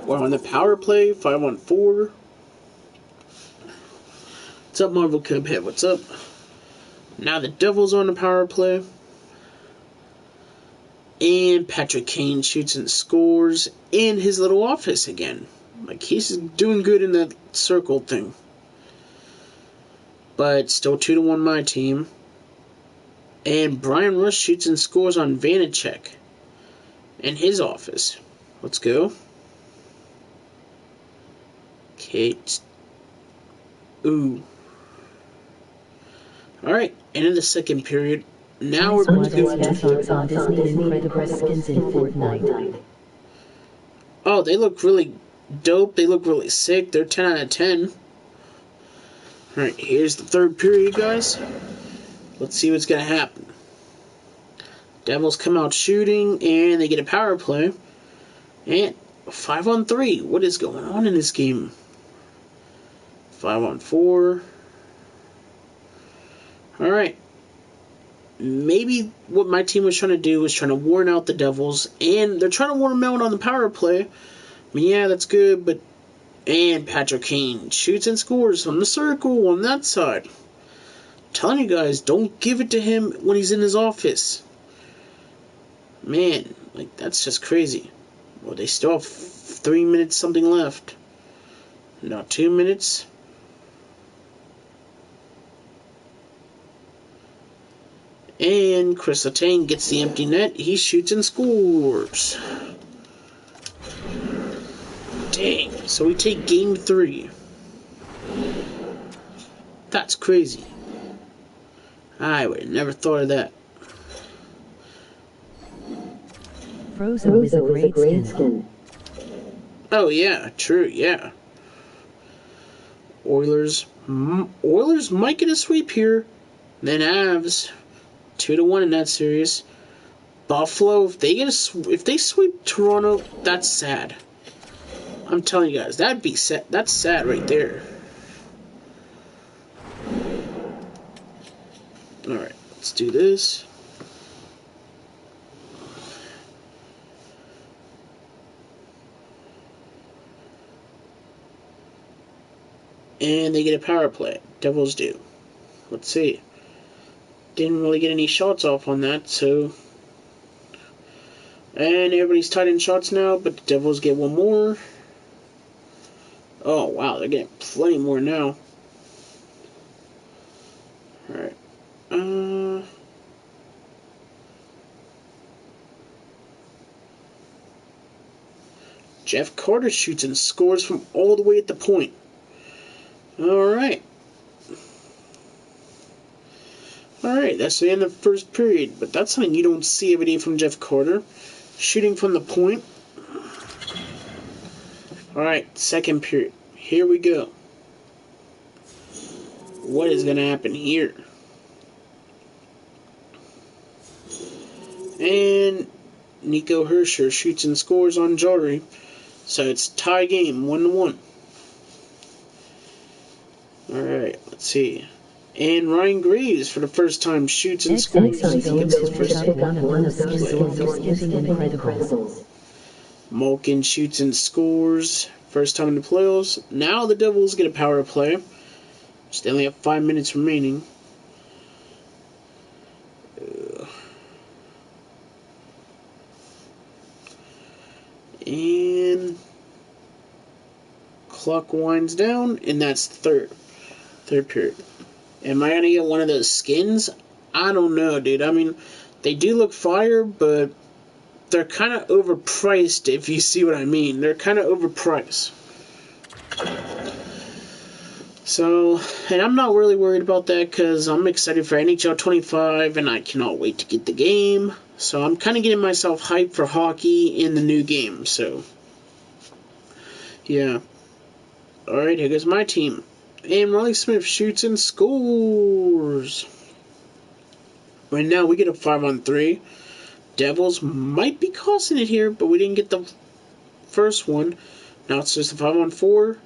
We're on the power play, 5-on-4. What's up, Marvel Cubhead? What's up? Now the Devils are on the power play. And Patrick Kane shoots and scores in his little office again. Like, he's doing good in that circle thing. But still 2-1 my team. And Brian Rush shoots and scores on Vanacek in his office. Let's go. Kate. Ooh. Alright, end of the second period. Now we're going to go on Disney Incredible Skins in Fortnite. Oh, they look really dope. They look really sick. They're 10 out of 10. Alright, here's the third period, guys. Let's see what's going to happen. Devils come out shooting, and they get a power play. And 5-on-3. What is going on in this game? 5-on-4. Alright. Maybe what my team was trying to do was trying to warn out the Devils, and they're trying to warn them out on the power play. I mean, yeah, that's good, but... And Patrick Kane shoots and scores on the circle on that side. I'm telling you guys, don't give it to him when he's in his office. Man, like, that's just crazy. Well, they still have 3 minutes something left. Not 2 minutes. And Chris Letang gets the empty net. He shoots and scores. Dang. So we take game 3. That's crazy. I would have never thought of that. Frozo is a great skin. Oh, yeah. True, yeah. Oilers might get a sweep here. Then Avs 2-1 in that series. Buffalo, if they sweep Toronto, that's sad. I'm telling you guys, that'd be sad. That's sad right there. All right, let's do this. And they get a power play. Devils do. Let's see. Didn't really get any shots off on that, so... And everybody's tied in shots now, but the Devils get one more. Oh, wow, they're getting plenty more now. Alright. Jeff Carter shoots and scores from all the way at the point. Alright. Alright, that's the end of the first period, but that's something you don't see every day from Jeff Carter. Shooting from the point. Alright, second period. Here we go. What is going to happen here? And Nico Hersher shoots and scores on Jari. So it's tie game, 1-1. Alright, let's see. And Ryan Graves, for the first time, shoots and scores. He gets his first Malkin shoots and scores. First time in the playoffs. Now the Devils get a power play. They only have 5 minutes remaining. And clock winds down, and that's the third period. Am I gonna get one of those skins? I don't know, dude. I mean, they do look fire, but they're kind of overpriced, if you see what I mean. They're kind of overpriced. So, and I'm not really worried about that because I'm excited for NHL25 and I cannot wait to get the game. So I'm kind of getting myself hyped for hockey in the new game. So, yeah. Alright, here goes my team. And Riley Smith shoots and scores. Right now we get a 5-on-3. Devils might be costing it here, but we didn't get the first one. Now it's just a 5-on-4.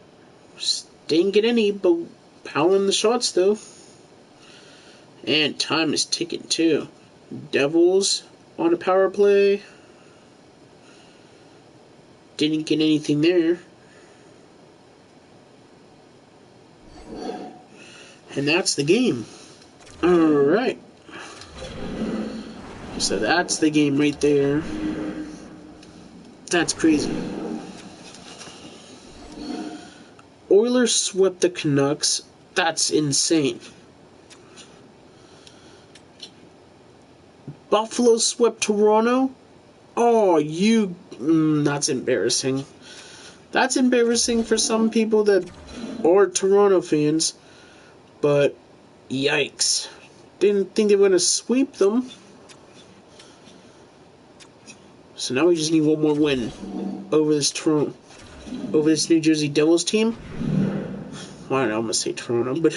Didn't get any, but pounding the shots though. And time is ticking too. Devils on a power play. Didn't get anything there. And that's the game. Alright. So that's the game right there. That's crazy. Oilers swept the Canucks. That's insane. Buffalo swept Toronto. Oh, that's embarrassing. That's embarrassing for some people that are Toronto fans. But, yikes. Didn't think they were going to sweep them. So now we just need one more win over this New Jersey Devils team. Well, I don't know, I'm going to say Toronto, but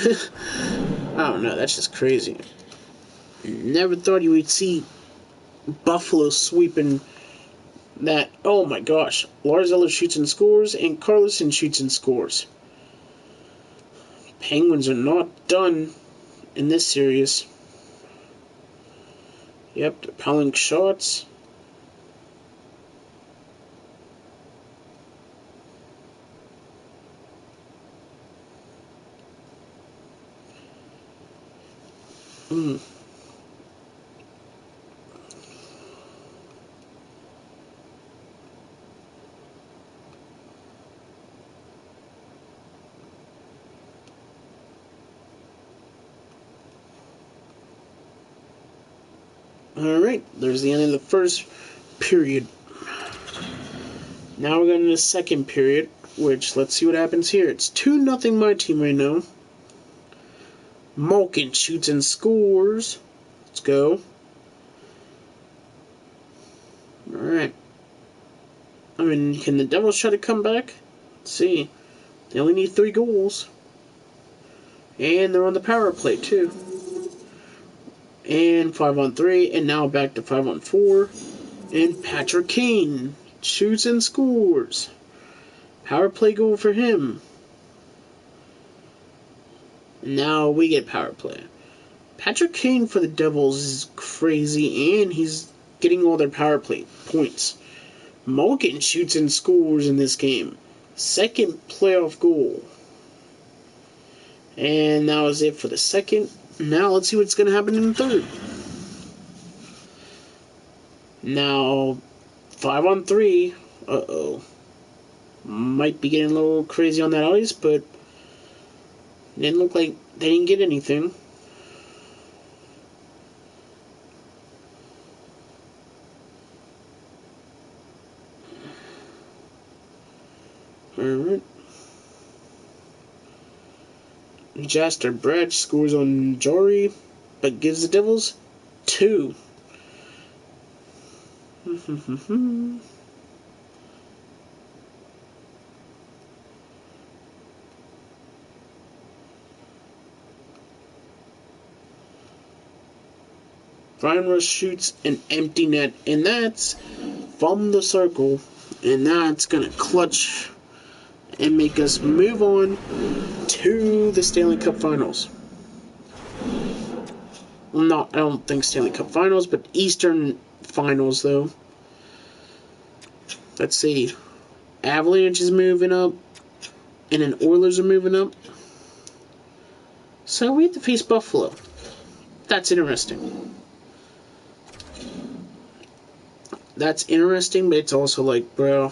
I don't know, that's just crazy. Never thought you would see Buffalo sweeping that. Oh my gosh. Lars Eller shoots and scores, and Carlson shoots and scores. Penguins are not done in this series. Yep, they're piling shots. Alright, there's the end of the first period. Now we're going to the second period, which, let's see what happens here. It's 2-0 my team right now. Malkin shoots and scores. Let's go. Alright. I mean, can the Devils try to come back? Let's see. They only need 3 goals. And they're on the power play, too. And 5-on-3, and now back to 5-on-4. And Patrick Kane shoots and scores. Power play goal for him. And now we get power play. Patrick Kane for the Devils is crazy, and he's getting all their power play points. Malkin shoots and scores in this game. Second playoff goal. And that was it for the second. Now let's see what's going to happen in the third. Now, 5-on-3. Uh-oh. Might be getting a little crazy on that ice, but it didn't look like they didn't get anything. Alright. Jasper Brad scores on Jari, but gives the Devils 2. Ryan Rush shoots an empty net, and that's from the circle, and that's going to clutch and make us move on to the Stanley Cup Finals. Well, no, I don't think Stanley Cup Finals, but Eastern Finals, though. Let's see. Avalanche is moving up, and then Oilers are moving up. So we have to face Buffalo. That's interesting. That's interesting, but it's also like, bro.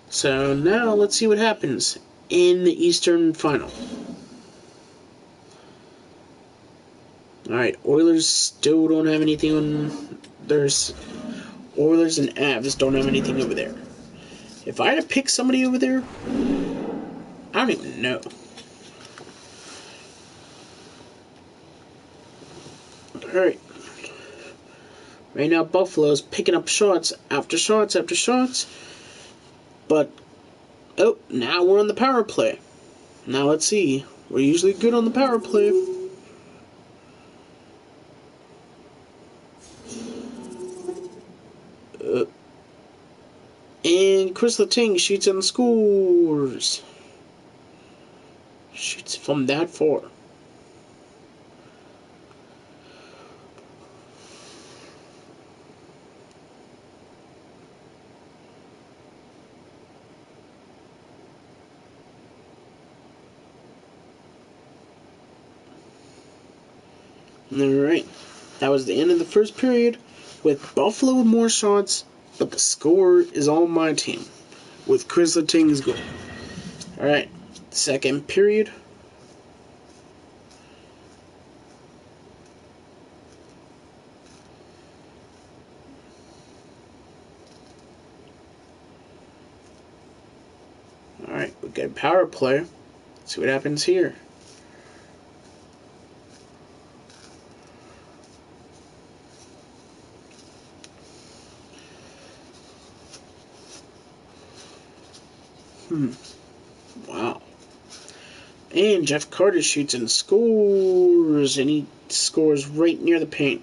So now let's see what happens in the Eastern Final. Alright, Oilers still don't have anything on. There's Oilers and Avs don't have anything over there. If I had to pick somebody over there, I don't even know. Alright. Right now, Buffalo's picking up shots after shots after shots. But, oh, now we're on the power play. Now let's see. We're usually good on the power play. And Chris Letang shoots and scores. Shoots from that far. Alright, that was the end of the first period with Buffalo with more shots, but the score is on my team with Chris Letang's goal. Alright, second period. Alright, we got a power play. Let's see what happens here. Wow. And Jeff Carter shoots and scores. And he scores right near the paint.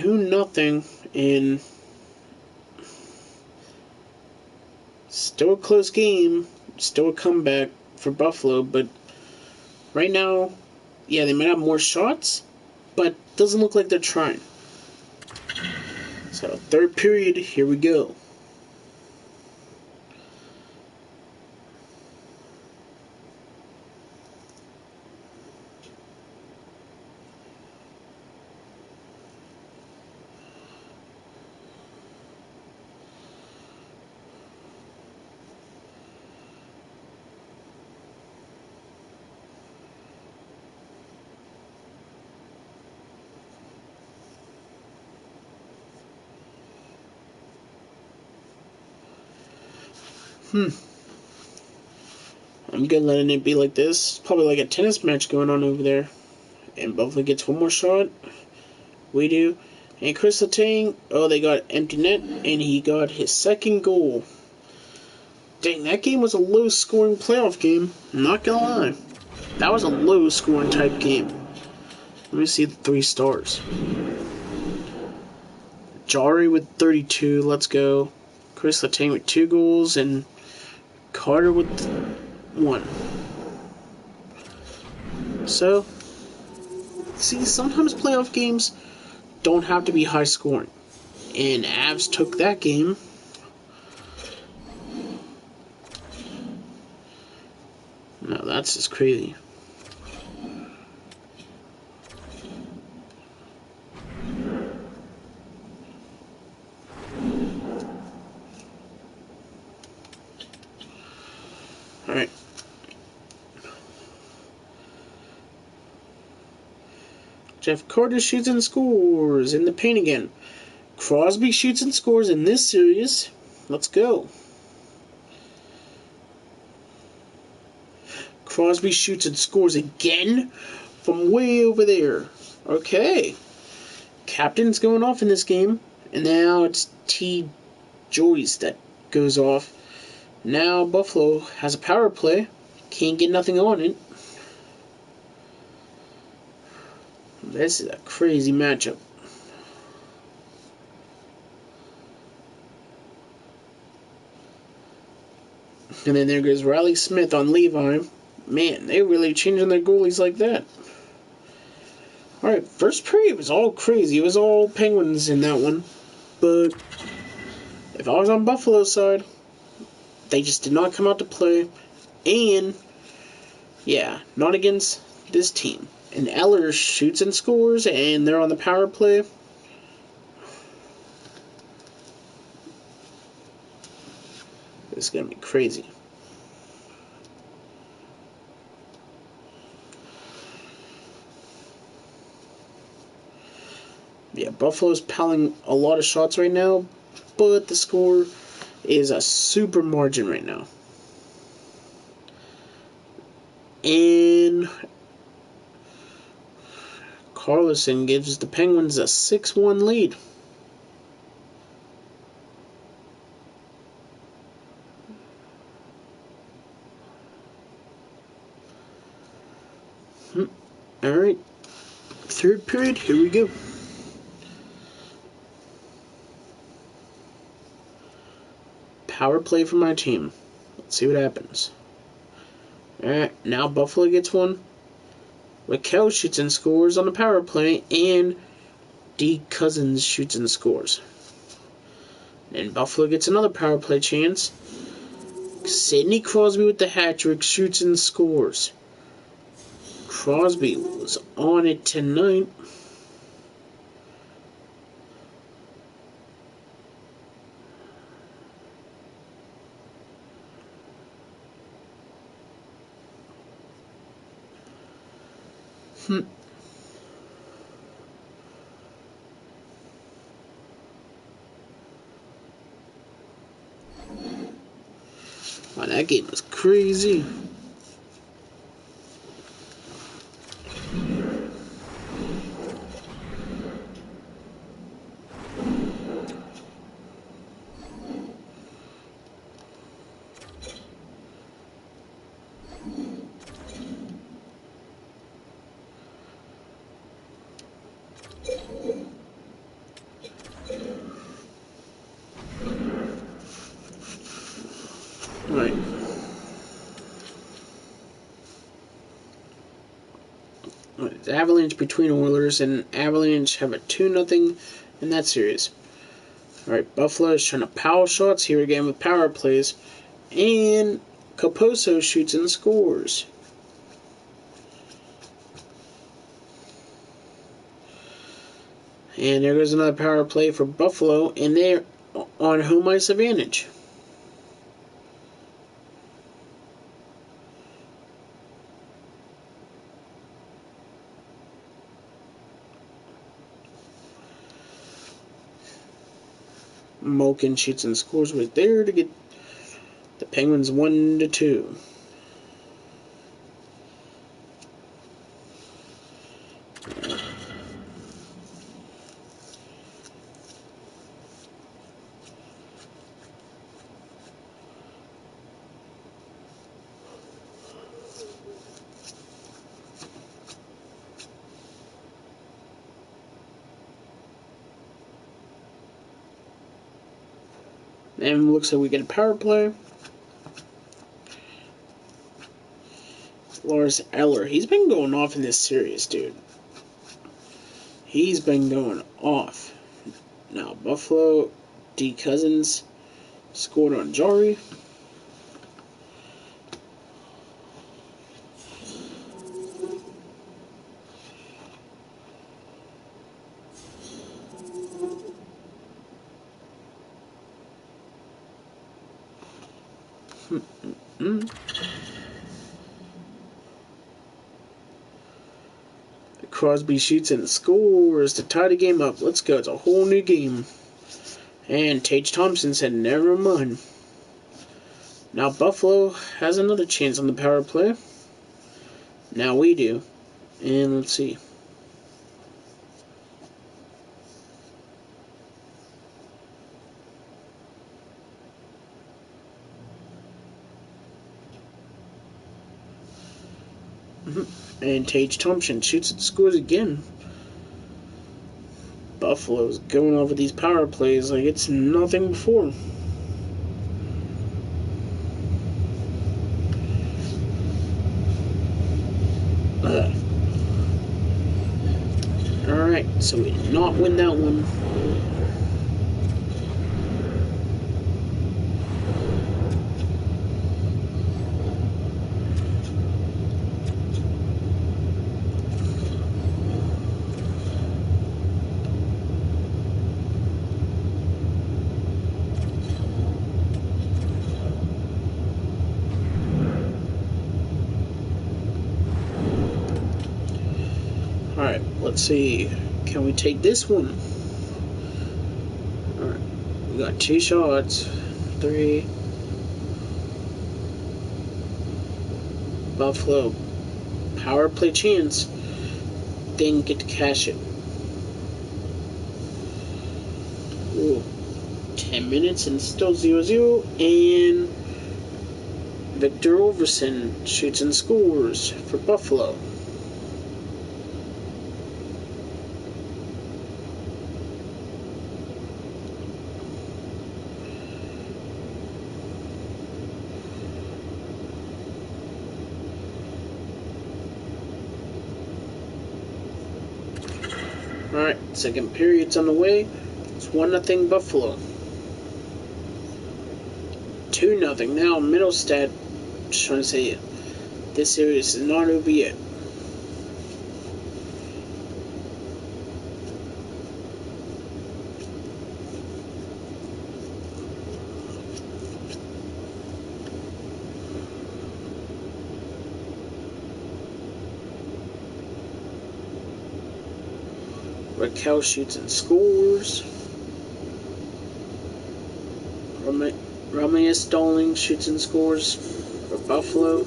2-0, and still a close game, still a comeback for Buffalo, but right now, yeah, they might have more shots, but doesn't look like they're trying. So, third period, here we go. I'm good letting it be like this. Probably like a tennis match going on over there. And Buffalo gets one more shot. We do. And Chris Letang, oh, they got empty net, and he got his second goal. Dang, that game was a low-scoring playoff game. I'm not gonna lie. That was a low-scoring type game. Let me see the 3 stars. Jari with 32, let's go. Chris Letang with 2 goals, and Carter with 1. So, see, sometimes playoff games don't have to be high scoring. And Avs took that game. No, that's just crazy. Alright. Jeff Carter shoots and scores in the paint again. Crosby shoots and scores in this series. Let's go. Crosby shoots and scores again from way over there. Okay. Captain's going off in this game. And now it's T. Joyce that goes off. Now Buffalo has a power play. Can't get nothing on it. This is a crazy matchup. And then there goes Riley Smith on Levi. Man, they really changing their goalies like that. Alright, first period was all crazy. It was all Penguins in that one. But if I was on Buffalo's side, they just did not come out to play. And, yeah, not against this team. And Eller shoots and scores, and they're on the power play. This is going to be crazy. Yeah, Buffalo's piling a lot of shots right now, but the score is a super margin right now. And Carlson gives the Penguins a 6-1 lead. Alright, third period, here we go. Power play for my team. Let's see what happens. Alright, now Buffalo gets one. Raquel shoots and scores on the power play, and D. Cousins shoots and scores. And Buffalo gets another power play chance. Sidney Crosby with the hat trick shoots and scores. Crosby was on it tonight. Wow, that game was crazy. Alright. The Avalanche between Oilers and Avalanche have a 2-0 in that series. Alright, Buffalo is trying to power shots here again with power plays. And Caposo shoots and scores. And there goes another power play for Buffalo, and they're on home ice advantage. Malkin shoots and scores right there to get the Penguins 1-2. And looks like we get a power play. Lars Eller, he's been going off in this series, dude. He's been going off. Now, Buffalo, D. Cousins scored on Jari. Crosby shoots and scores to tie the game up. Let's go. It's a whole new game. And Tage Thompson said, never mind. Now Buffalo has another chance on the power play. Now we do. And let's see. And Tage Thompson shoots and scores again. Buffalo's going over these power plays like it's nothing before. Alright, so we did not win that one. Alright, let's see. Can we take this one? Alright, we got 2 shots. 3. Buffalo power play chance. Didn't get to cash it. Ooh. 10 minutes and still 0-0. And Victor Overson shoots and scores for Buffalo. Alright, second period's on the way. It's 1-0 Buffalo. 2-0 now. Middlestad trying to say this series is not over yet. Raquel shoots and scores. Romeo Stalling shoots and scores for Buffalo.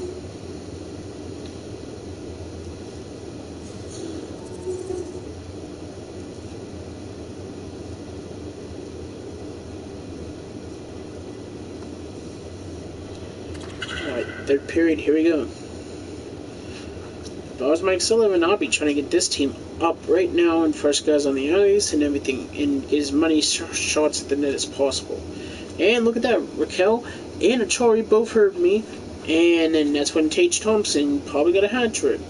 Alright, third period, here we go. If I was Mike Sullivan, I'll be trying to get this team up right now and first guys on the ice and everything, and get as many shots at the net as possible. And look at that, Raquel and Achari both heard me, and then that's when Tage Thompson probably got a hat trick.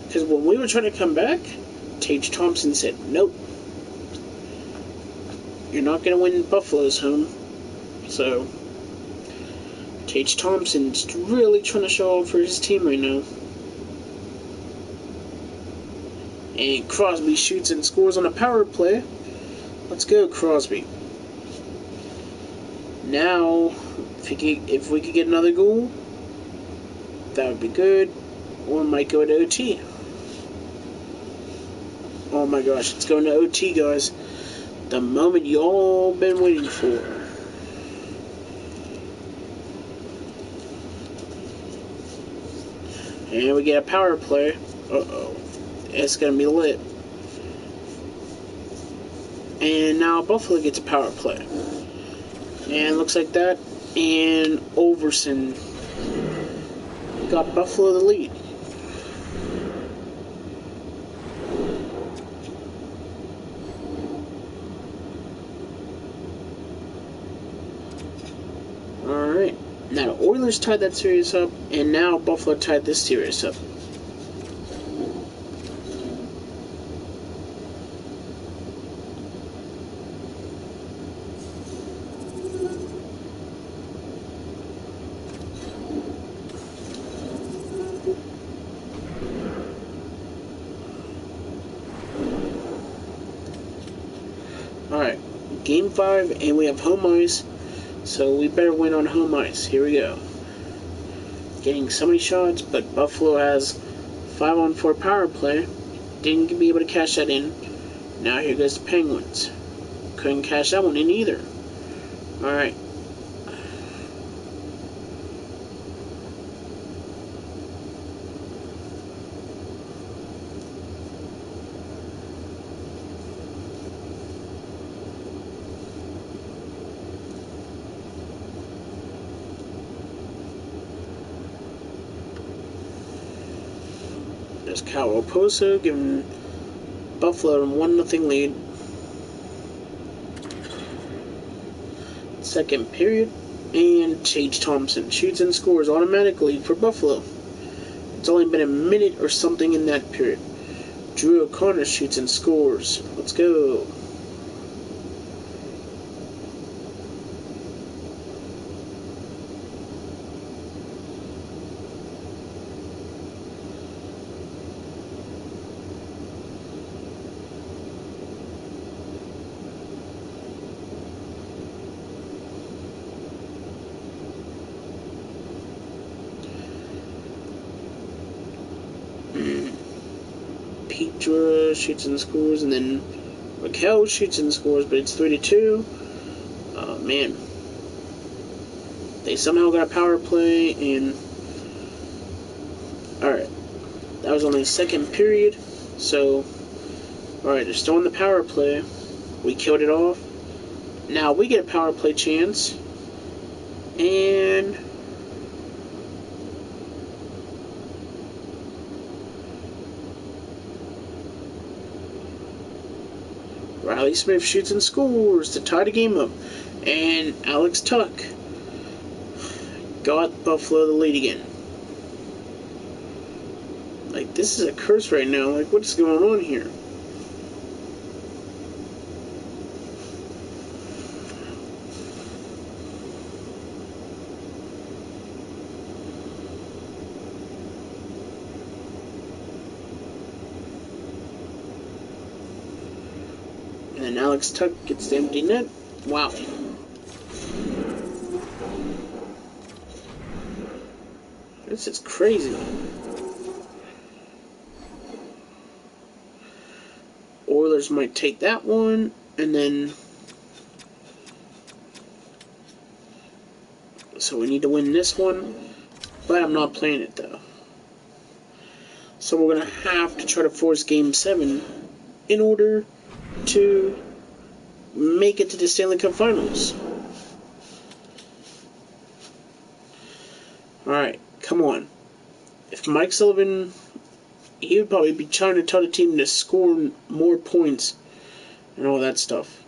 Because when we were trying to come back, Tage Thompson said, nope, you're not going to win Buffalo's home. So, Tage Thompson's really trying to show off for his team right now. And Crosby shoots and scores on a power play. Let's go, Crosby. Now, if we could get another goal, that would be good. Or it might go to OT. Oh my gosh, it's going to OT, guys. The moment you all been waiting for. And we get a power play. Uh-oh. It's going to be lit. And now Buffalo gets a power play. And looks like that. And Overson got Buffalo the lead. Alright. Now the Oilers tied that series up. And now Buffalo tied this series up. Alright, Game 5, and we have home ice, so we better win on home ice. Here we go. Getting so many shots, but Buffalo has 5-on-4 power play. Didn't be able to cash that in. Now here goes the Penguins. Couldn't cash that one in either. Alright. There's Cal Oposo giving Buffalo a 1-0 lead. Second period, and Tage Thompson shoots and scores automatically for Buffalo. It's only been a minute or something in that period. Drew O'Connor shoots and scores. Let's go. Petra shoots and scores, and then Raquel shoots and scores, but it's 3-2. Oh man. They somehow got a power play, and alright. That was only the second period, so alright, they're still in the power play. We killed it off. Now we get a power play chance, and Riley Smith shoots and scores to tie the game up. And Alex Tuck got Buffalo the lead again. Like, this is a curse right now. Like, what's going on here? And then Alex Tuck gets the empty net. Wow. This is crazy. Oilers might take that one, and then so we need to win this one, but I'm not playing it though. So we're gonna have to try to force Game 7 in order to make it to the Stanley Cup Finals. Alright, come on. If Mike Sullivan, he would probably be trying to tell the team to score more points and all that stuff.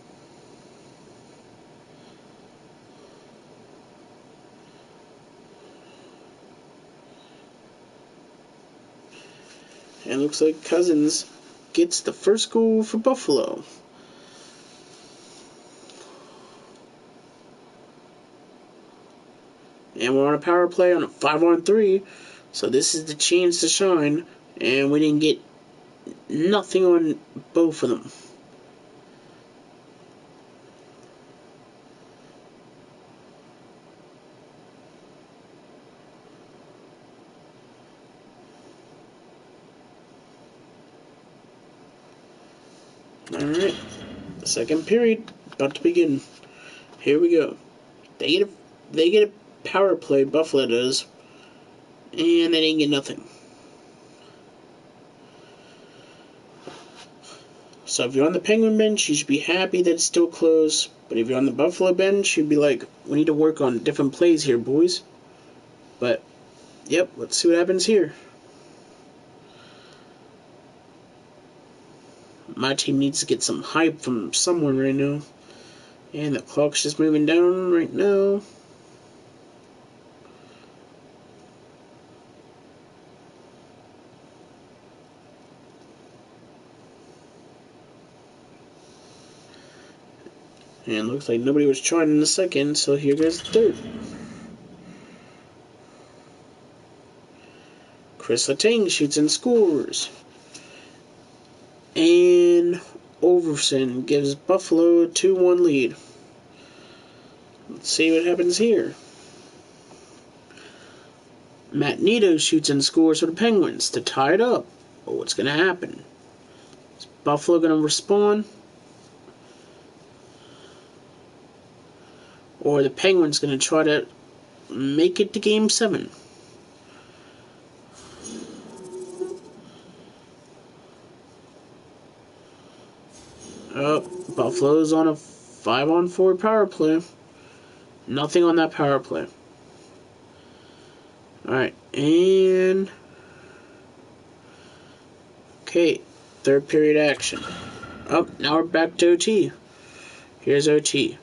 And looks like Cousins gets the first goal for Buffalo. And we're on a power play on a 5-on-3. So this is the chance to shine. And we didn't get nothing on both of them. Alright. The second period about to begin. Here we go. They get a power play, Buffalo does. And they didn't get nothing. So if you're on the Penguin bench, you should be happy that it's still close. But if you're on the Buffalo bench, you'd be like, we need to work on different plays here, boys. But, yep, let's see what happens here. My team needs to get some hype from someone right now. And the clock's just moving down right now. And looks like nobody was trying in the second, so here goes the third. Chris Letang shoots and scores. And Overson gives Buffalo a 2-1 lead. Let's see what happens here. Matt Nito shoots and scores for the Penguins to tie it up. But what's going to happen? Is Buffalo going to respond? Or the Penguins going to try to make it to Game 7? Buffalo's on a 5-on-4 power play. Nothing on that power play. Alright, and... Okay, third period action. Now we're back to OT. Here's OT.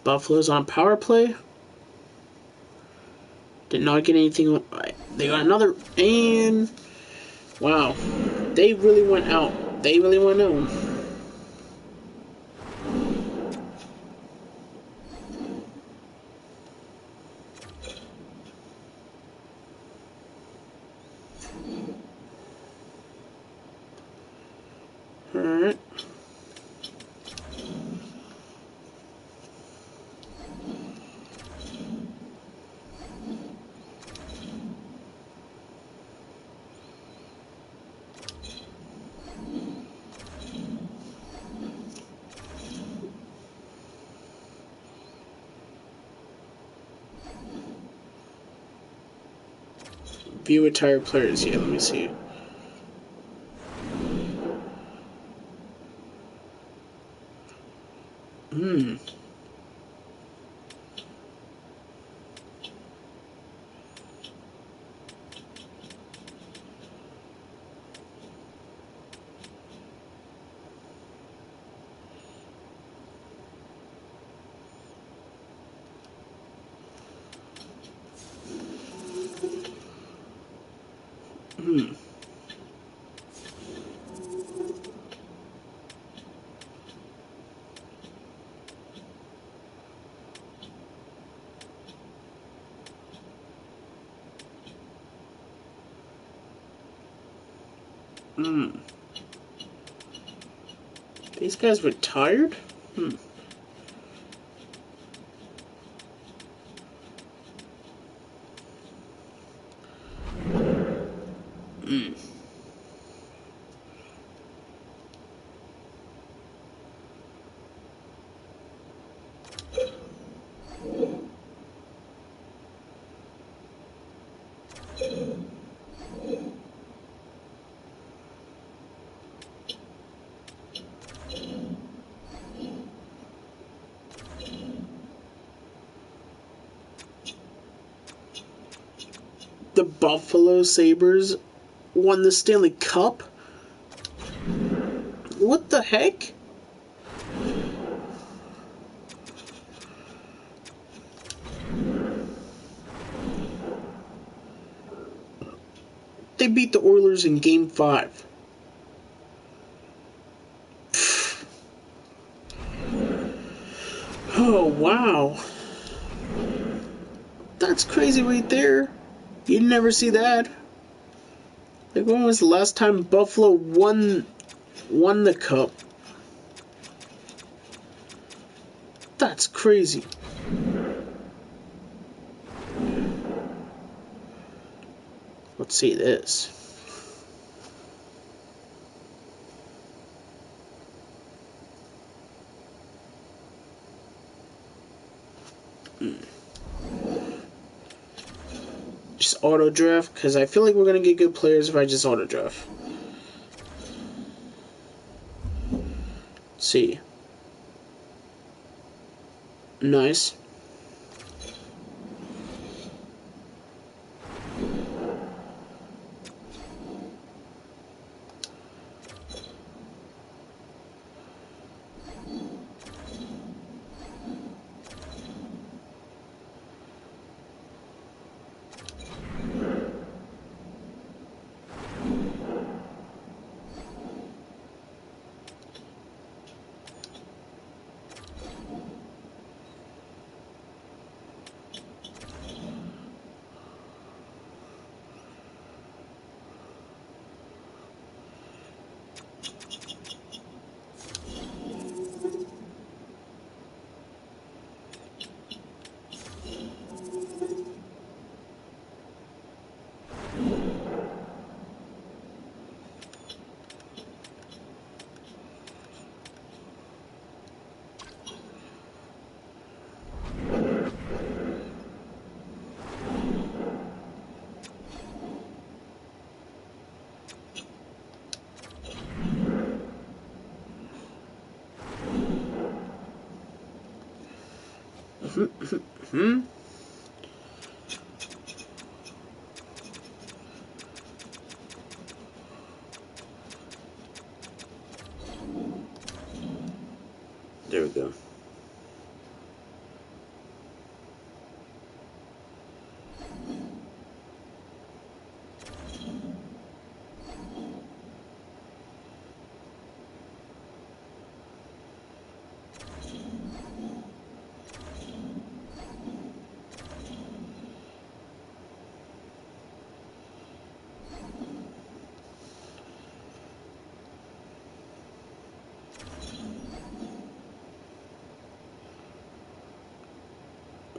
Buffalo's on power play. Did not get anything. They got another, and wow, they really went out. They really went out. All right. View retired players. Yeah, let me see. These guys retired? The Buffalo Sabres won the Stanley Cup? What the heck? They beat the Oilers in Game 5. Oh, wow. That's crazy right there. You'd never see that. Like, when was the last time Buffalo won the cup? That's crazy. Let's see this. Just auto draft, because I feel like we're going to get good players if I just auto draft. Let's see. Nice. There we go.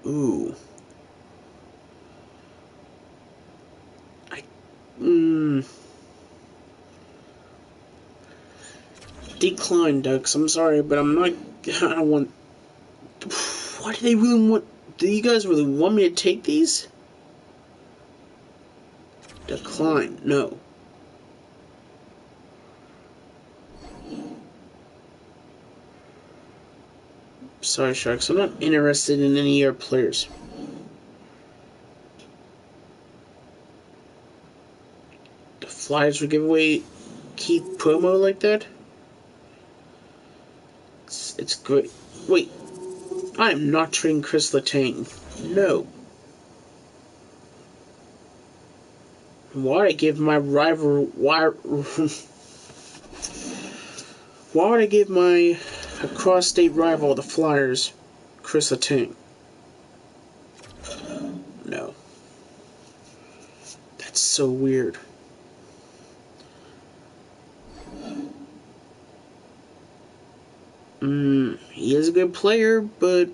Ooh. Decline, Ducks. I'm sorry, but I'm not. I don't want. Why do they really want? Do you guys really want me to take these? Decline. No. Sorry, Sharks. I'm not interested in any of your players. The Flyers would give away Keith promo like that? It's great. Wait. I am not trading Chris Letang. No. Why would I give my rival... Why would I give my across-state rival, the Flyers, Chris Letang? No. That's so weird. He is a good player, but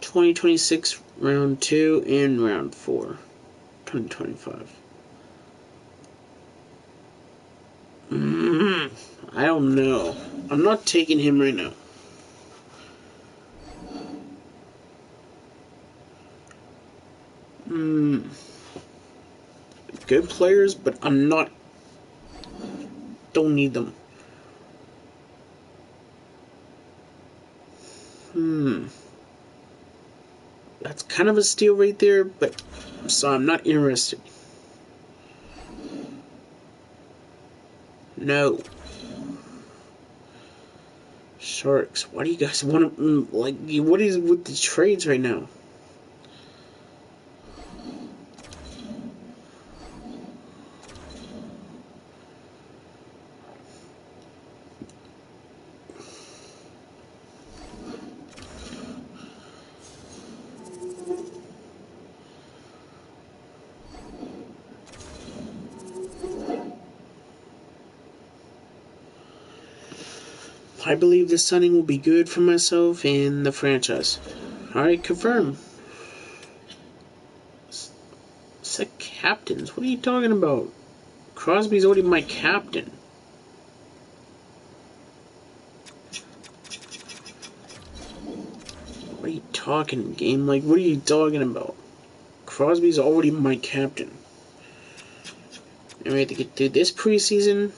2026 round 2 and round 4. 2025. I don't know. I'm not taking him right now. Good players, but I'm not. Don't need them. That's kind of a steal right there, but so I'm not interested. No. Sharks, why do you guys want to, like, what is with the trades right now? I believe this signing will be good for myself and the franchise. Alright, confirm. Set captains? What are you talking about? Crosby's already my captain. What are you talking, game? Like, what are you talking about? Crosby's already my captain. And we have to get through this preseason.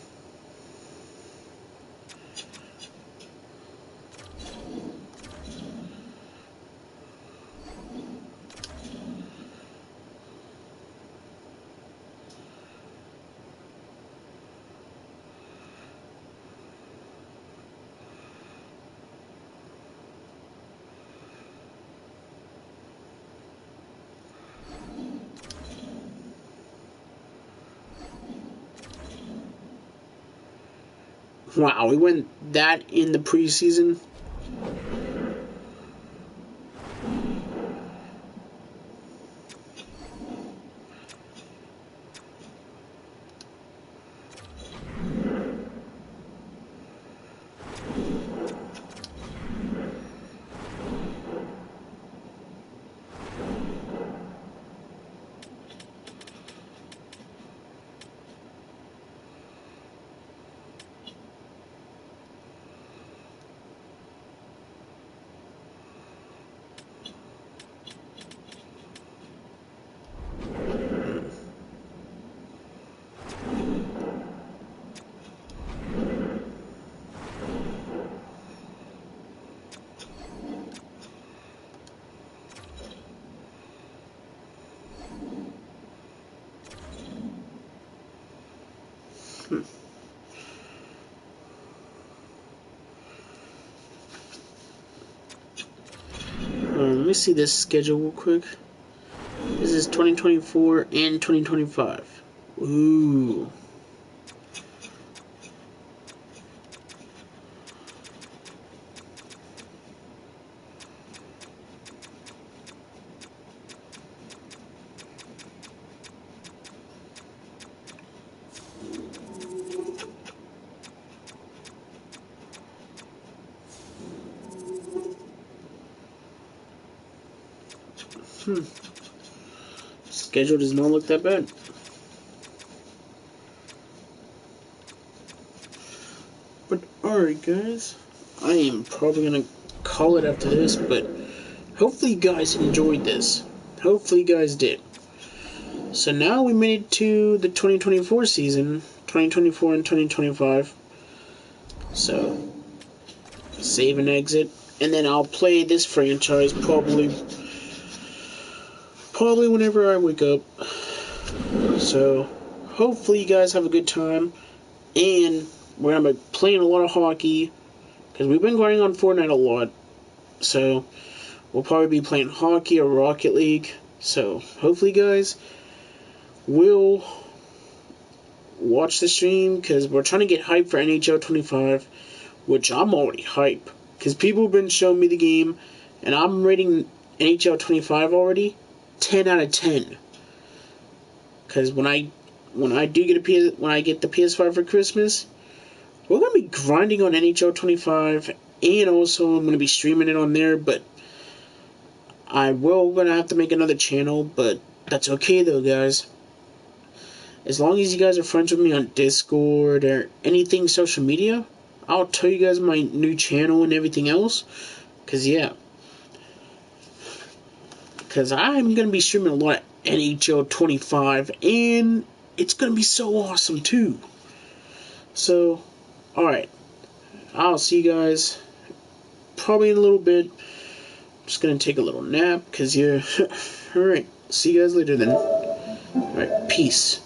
Wow, we went that in the preseason. Let me see this schedule real quick. This is 2024 and 2025. Ooh. Schedule does not look that bad. But alright guys, I am probably gonna call it after this, but hopefully you guys enjoyed this. Hopefully you guys did. So now we made it to the 2024 season, 2024 and 2025. So, save and exit. And then I'll play this franchise probably whenever I wake up. So, hopefully you guys have a good time. And we're going to be playing a lot of hockey, because we've been grinding on Fortnite a lot. So, we'll probably be playing hockey or Rocket League. So, hopefully guys will watch the stream, because we're trying to get hyped for NHL25, which I'm already hyped. Because people have been showing me the game, and I'm rating NHL25 already 10 out of 10. Because when I get the PS5 for Christmas, we're gonna be grinding on NHL25, and also I'm gonna be streaming it on there. But gonna have to make another channel, but that's okay though, guys. As long as you guys are friends with me on Discord or anything social media, I'll tell you guys my new channel and everything else. Because I'm going to be streaming a lot of NHL 25, and it's going to be so awesome too. So, alright. I'll see you guys probably in a little bit. Just going to take a little nap, because alright. See you guys later then. Alright, peace.